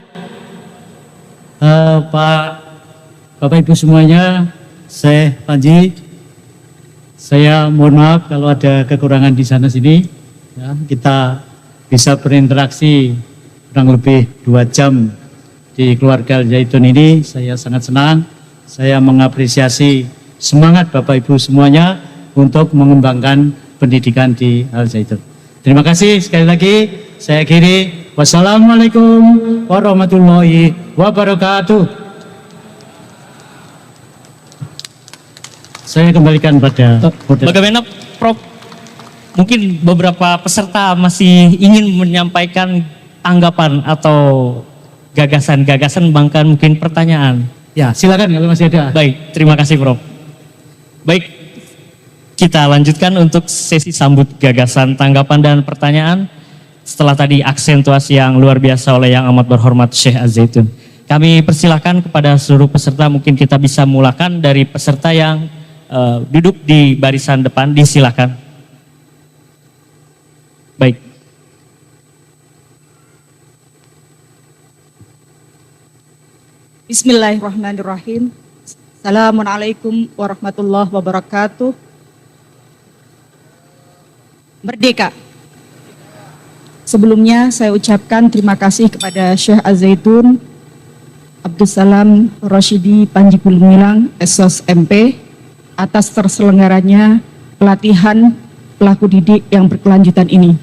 A: Bapak Ibu semuanya, saya Panji. Saya mohon maaf kalau ada kekurangan di sana sini. Ya, kita bisa berinteraksi kurang lebih 2 jam di keluarga Al-Zaitun ini. Saya sangat senang. Saya mengapresiasi semangat Bapak Ibu semuanya untuk mengembangkan pendidikan di Al-Zaitun. Terima kasih sekali lagi. Saya akhiri. Wassalamualaikum warahmatullahi wabarakatuh. Saya kembalikan pada
D: Bagaimana Prof? Mungkin beberapa peserta masih ingin menyampaikan tanggapan atau gagasan-gagasan, bahkan mungkin pertanyaan.
A: Ya, silakan kalau masih ada.
D: Baik, terima kasih Prof. Baik, kita lanjutkan untuk sesi sambut gagasan, tanggapan, dan pertanyaan. Setelah tadi aksentuasi yang luar biasa oleh yang amat berhormat Syekh Az-Zaitun. Kami persilahkan kepada seluruh peserta, mungkin kita bisa mulakan dari peserta yang duduk di barisan depan, disilakan. Baik.
E: Bismillahirrahmanirrahim. Assalamualaikum warahmatullahi wabarakatuh. Merdeka. Sebelumnya saya ucapkan terima kasih kepada Syekh Az-Zaitun Abdussalam Rosyidi Panji Gumilang, SOS MP, atas terselenggaranya pelatihan pelaku didik yang berkelanjutan ini.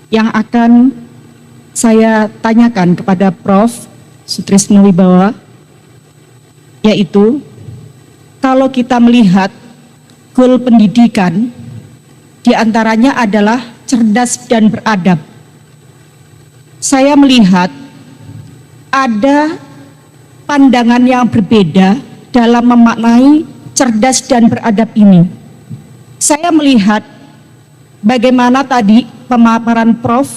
E: Yang akan saya tanyakan kepada Prof. Sutrisno Wibawa, yaitu kalau kita melihat goal pendidikan, diantaranya adalah cerdas dan beradab. Saya melihat ada pandangan yang berbeda dalam memaknai cerdas dan beradab ini. Saya melihat bagaimana tadi pemaparan Prof,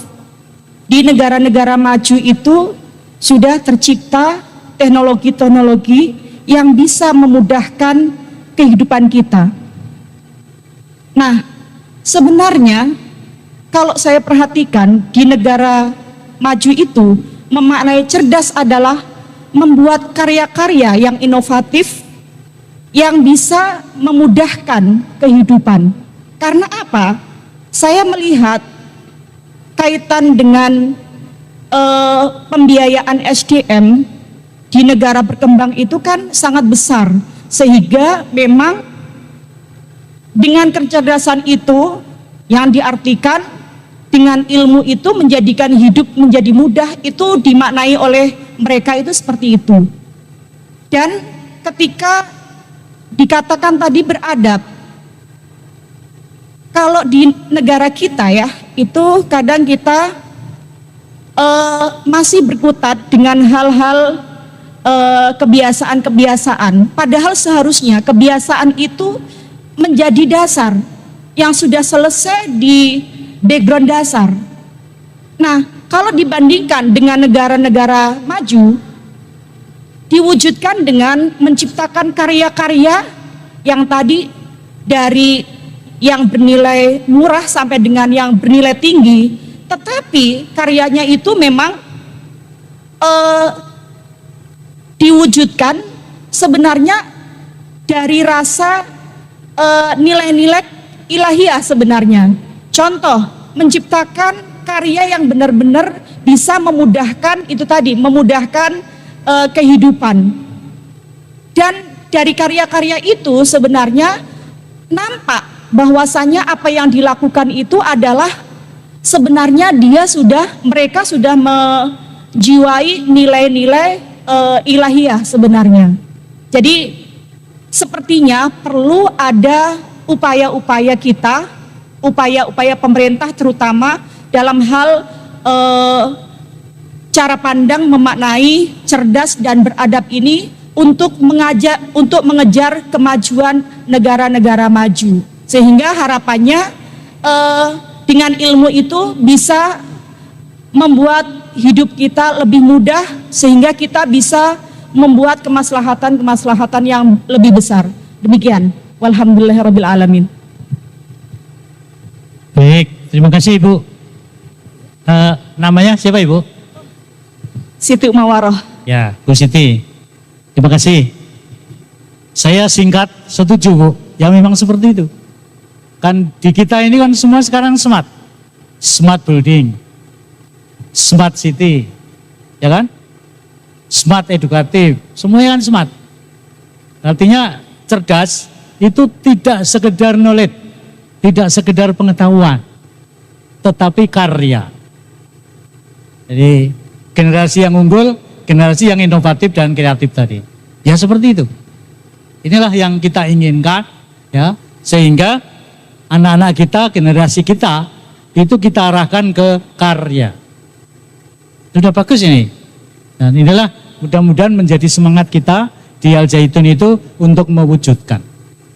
E: di negara-negara maju itu sudah tercipta teknologi-teknologi yang bisa memudahkan kehidupan kita. Nah, sebenarnya kalau saya perhatikan di negara maju itu, memaknai cerdas adalah membuat karya-karya yang inovatif yang bisa memudahkan kehidupan. Karena apa? Saya melihat kaitan dengan pembiayaan SDM di negara berkembang itu kan sangat besar, sehingga memang dengan kecerdasan itu yang diartikan dengan ilmu itu menjadikan hidup menjadi mudah, itu dimaknai oleh mereka itu seperti itu. Dan ketika dikatakan tadi beradab, kalau di negara kita ya, itu kadang kita masih berkutat dengan hal-hal kebiasaan-kebiasaan. Padahal seharusnya kebiasaan itu menjadi dasar yang sudah selesai di background dasar. Nah, kalau dibandingkan dengan negara-negara maju, diwujudkan dengan menciptakan karya-karya yang tadi dari yang bernilai murah sampai dengan yang bernilai tinggi, tetapi karyanya itu memang diwujudkan sebenarnya dari rasa nilai-nilai ilahiyah sebenarnya. Contoh, menciptakan karya yang benar-benar bisa memudahkan itu tadi, memudahkan kehidupan. Dan dari karya-karya itu sebenarnya nampak bahwasanya apa yang dilakukan itu adalah sebenarnya mereka sudah menjiwai nilai-nilai ilahiyah sebenarnya. Jadi sepertinya perlu ada upaya-upaya kita, upaya-upaya pemerintah terutama dalam hal cara pandang memaknai cerdas dan beradab ini untuk mengejar kemajuan negara-negara maju. Sehingga harapannya dengan ilmu itu bisa membuat hidup kita lebih mudah sehingga kita bisa membuat kemaslahatan yang lebih besar. Demikian. Walhamdulillahirabbil alamin.
A: Baik, terima kasih Ibu. Namanya siapa Ibu?
E: Siti Umawaroh.
A: Ya, Bu Siti. Terima kasih. Saya singkat setuju Bu, ya memang seperti itu. Kan di kita ini kan semua sekarang smart. Smart building, smart city, ya kan? Smart edukatif, semuanya kan smart. Artinya cerdas itu tidak sekedar knowledge, tidak sekedar pengetahuan, tetapi karya. Jadi generasi yang unggul, generasi yang inovatif dan kreatif tadi. Ya seperti itu. Inilah yang kita inginkan, ya, sehingga anak-anak kita, generasi kita itu kita arahkan ke karya. Sudah bagus ini. Dan inilah mudah-mudahan menjadi semangat kita di Al Zaitun itu untuk mewujudkan.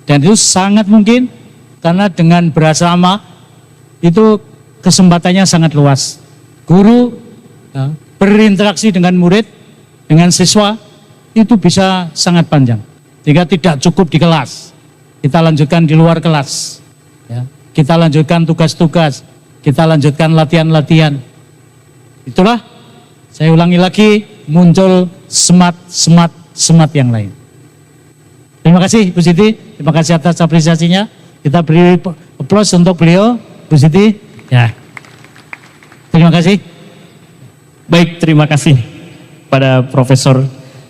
A: Dan itu sangat mungkin karena dengan berasrama itu kesempatannya sangat luas. Guru ya, berinteraksi dengan murid, dengan siswa itu bisa sangat panjang. Jika tidak cukup di kelas, kita lanjutkan di luar kelas. Ya, kita lanjutkan tugas-tugas, kita lanjutkan latihan-latihan. Itulah, saya ulangi lagi, muncul smart yang lain. Terima kasih Bu Siti, terima kasih atas apresiasinya. Kita beri aplaus untuk beliau, Bu Siti. Ya, terima kasih.
D: Baik, terima kasih pada Profesor.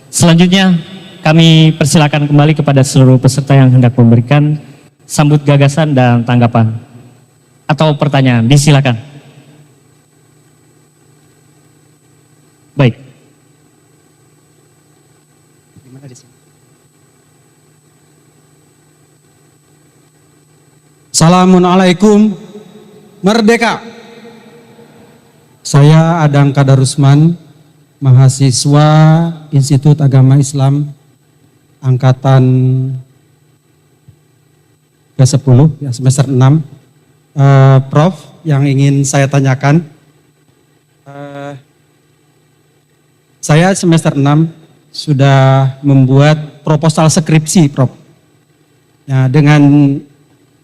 D: Selanjutnya kami persilakan kembali kepada seluruh peserta yang hendak memberikan sambut gagasan dan tanggapan atau pertanyaan. Disilakan. Baik.
F: Assalamualaikum, Merdeka. Saya Adang Kadarusman, mahasiswa Institut Agama Islam angkatan ke-10 ya, semester 6. Prof, yang ingin saya tanyakan, saya semester 6 sudah membuat proposal skripsi, Prof. Ya, dengan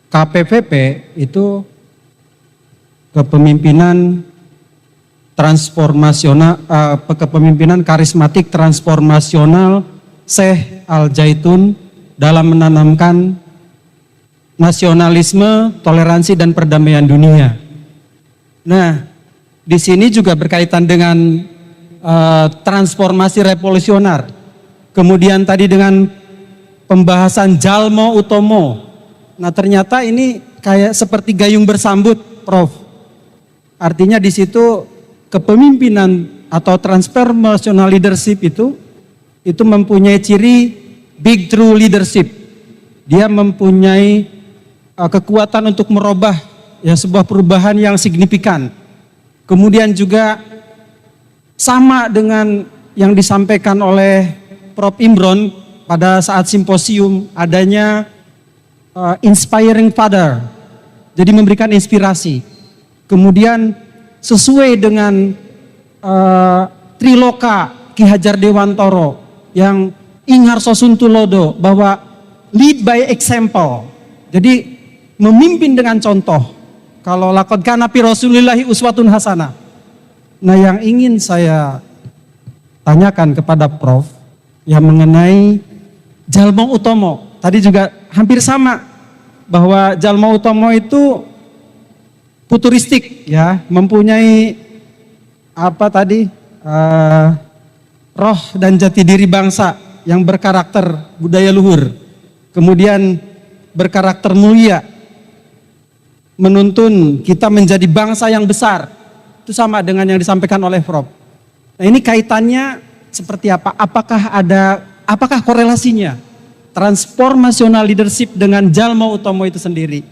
F: KPVP itu kepemimpinan transformasional, kepemimpinan karismatik transformasional Syekh Al Zaitun dalam menanamkan nasionalisme, toleransi dan perdamaian dunia. Nah, di sini juga berkaitan dengan transformasi revolusioner. Kemudian tadi dengan pembahasan Jalmo Utomo. Nah, ternyata ini kayak seperti gayung bersambut, Prof. Artinya di situ kepemimpinan atau transformational leadership itu mempunyai ciri big true leadership. Dia mempunyai kekuatan untuk merubah ya sebuah perubahan yang signifikan. Kemudian juga sama dengan yang disampaikan oleh Prof. Imron pada saat simposium adanya inspiring father. Jadi memberikan inspirasi. Kemudian sesuai dengan Triloka Ki Hajar Dewantoro yang Ingarso Suntulodo bahwa lead by example. Jadi memimpin dengan contoh. Kalau laqad kana fi Rasulillahi uswatun hasanah. Nah, yang ingin saya tanyakan kepada Prof yang mengenai Jalmo Utomo. Tadi juga hampir sama bahwa Jalmo Utomo itu futuristik ya, mempunyai apa tadi roh dan jati diri bangsa yang berkarakter budaya luhur, kemudian berkarakter mulia, menuntun kita menjadi bangsa yang besar. Itu sama dengan yang disampaikan oleh Prof. Nah, ini kaitannya seperti apa? Apakah korelasinya transformational leadership dengan Jalmo Utomo itu sendiri?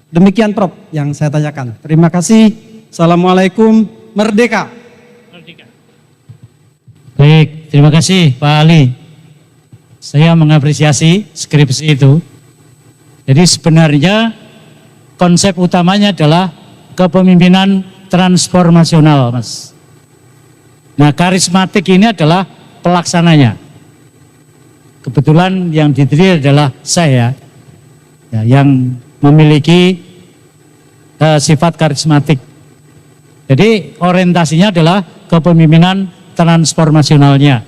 F: Demikian Prof yang saya tanyakan. Terima kasih. Assalamualaikum, Merdeka.
A: Baik, terima kasih Pak Ali. Saya mengapresiasi skripsi itu. Jadi sebenarnya konsep utamanya adalah kepemimpinan transformasional, Mas. Nah, karismatik ini adalah pelaksananya. Kebetulan yang diterima adalah saya, ya, yang memiliki sifat karismatik. Jadi orientasinya adalah kepemimpinan transformasionalnya.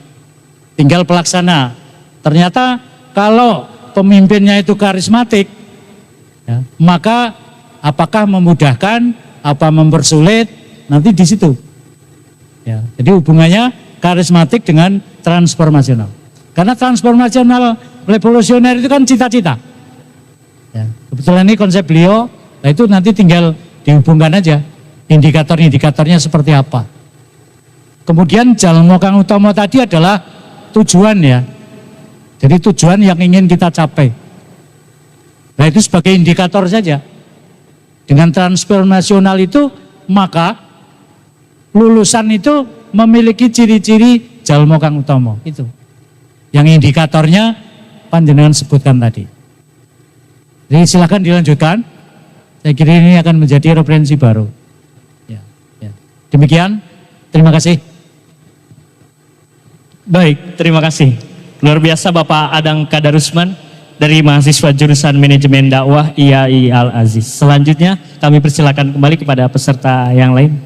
A: Tinggal pelaksana. Ternyata kalau pemimpinnya itu karismatik, ya, maka apakah memudahkan, apa mempersulit, nanti di situ. Ya, jadi hubungannya karismatik dengan transformasional. Karena transformasional revolusioner itu kan cita-cita. Ya, kebetulan ini konsep beliau, nah itu nanti tinggal dihubungkan aja indikator-indikatornya seperti apa. Kemudian jalmo kang utama tadi adalah tujuan ya. Jadi tujuan yang ingin kita capai. Nah itu sebagai indikator saja. Dengan transformasional itu maka lulusan itu memiliki ciri-ciri jalmo kang utama itu. Yang indikatornya panjenengan sebutkan tadi. Jadi silakan dilanjutkan. Saya kira ini akan menjadi referensi baru. Ya, ya. Demikian, terima kasih.
D: Baik, terima kasih. Luar biasa Bapak Adang Kadarusman dari mahasiswa jurusan Manajemen Dakwah IAI Al-Aziz. Selanjutnya kami persilakan kembali kepada peserta yang lain.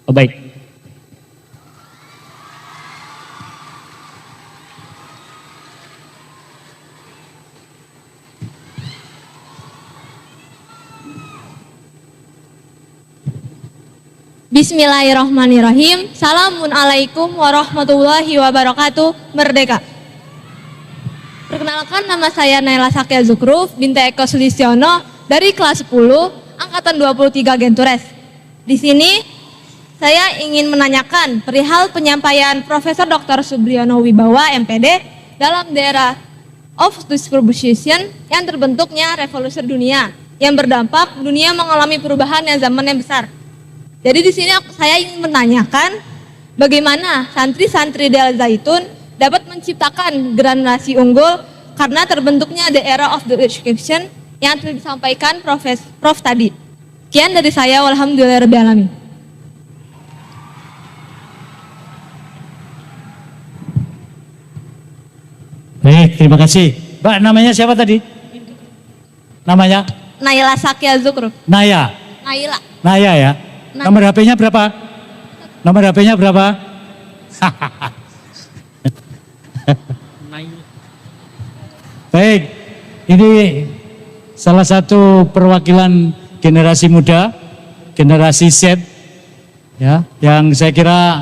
D: Oh, baik.
G: Bismillahirrahmanirrahim. Assalamualaikum warahmatullahi wabarakatuh. Merdeka. Perkenalkan, nama saya Naila Sakia Zukruf binti Eko Sulistiono dari kelas 10 angkatan 23 Gentures. Di sini saya ingin menanyakan perihal penyampaian Profesor Dr. Subriyono Wibawa MPD dalam daerah of distribution yang terbentuknya revolusi dunia yang berdampak dunia mengalami perubahan yang zamannya besar. Jadi di sini saya ingin menanyakan bagaimana santri-santri di Al Zaitun dapat menciptakan generasi unggul karena terbentuknya the era of the education yang telah disampaikan Prof tadi. Sekian dari saya, walhamdulillahirabbil alamin.
A: Baik, terima kasih. Mbak, namanya siapa tadi? Namanya?
G: Naila Sakia Zukruf.
A: Naya.
G: Naila.
A: Naya ya. Nomor HP-nya berapa? Nomor HP-nya berapa? Baik, ini salah satu perwakilan generasi muda, generasi Z, ya, yang saya kira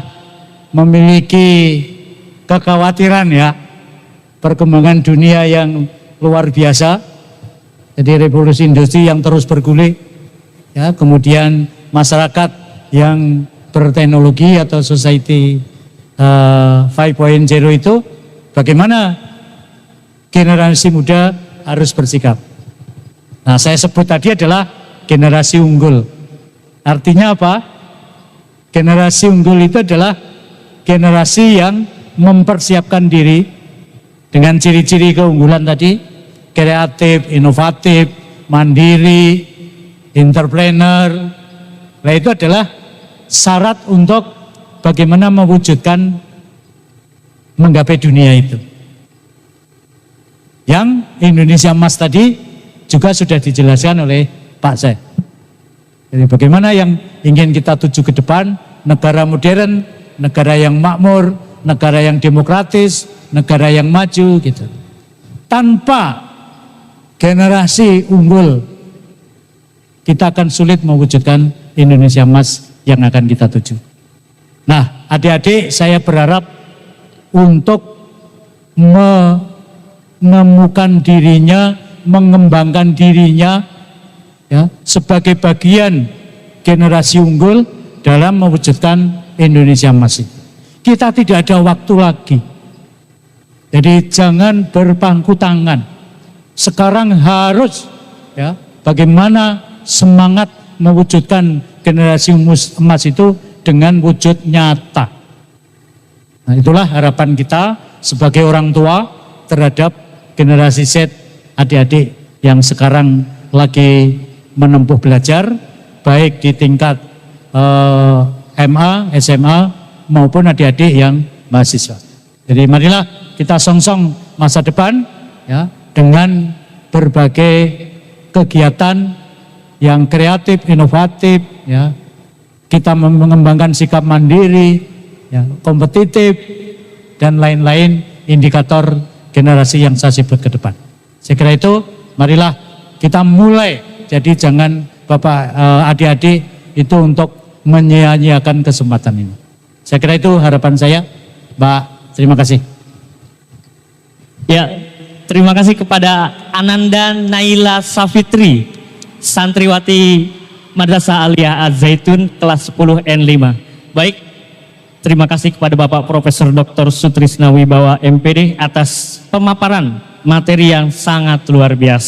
A: memiliki kekhawatiran ya, perkembangan dunia yang luar biasa. Jadi revolusi industri yang terus bergulir, ya, kemudian masyarakat yang berteknologi atau society 5.0 itu bagaimana generasi muda harus bersikap. Nah, saya sebut tadi adalah generasi unggul. Artinya apa? Generasi unggul itu adalah generasi yang mempersiapkan diri dengan ciri-ciri keunggulan tadi, kreatif, inovatif, mandiri, entrepreneur. Nah, itu adalah syarat untuk bagaimana mewujudkan menggapai dunia itu. Yang Indonesia Emas tadi juga sudah dijelaskan oleh Pak Syekh. Jadi bagaimana yang ingin kita tuju ke depan, negara modern, negara yang makmur, negara yang demokratis, negara yang maju gitu. Tanpa generasi unggul, kita akan sulit mewujudkan Indonesia Emas yang akan kita tuju. Nah, adik-adik, saya berharap untuk menemukan dirinya, mengembangkan dirinya ya, sebagai bagian generasi unggul dalam mewujudkan Indonesia Emas. Kita tidak ada waktu lagi. Jadi jangan berpangku tangan. Sekarang harus ya, bagaimana semangat mewujudkan generasi emas itu dengan wujud nyata. Nah, itulah harapan kita sebagai orang tua terhadap generasi Z, adik-adik yang sekarang lagi menempuh belajar, baik di tingkat MA, SMA, maupun adik-adik yang mahasiswa. Jadi marilah kita songsong masa depan ya dengan berbagai kegiatan yang kreatif, inovatif, ya. Kita mengembangkan sikap mandiri, ya, kompetitif, dan lain-lain indikator generasi yang saya sebut ke depan. Saya kira itu, marilah kita mulai. Jadi jangan Bapak adik-adik itu untuk menyia-nyiakan kesempatan ini. Saya kira itu harapan saya, Mbak. Terima kasih.
D: Ya, terima kasih kepada Ananda Naila Safitri, santriwati Madrasah Aliyah Az-Zaitun kelas 10 N5. Baik, terima kasih kepada Bapak Profesor Dr. Sutrisna Wibawa MPD atas pemaparan materi yang sangat luar biasa.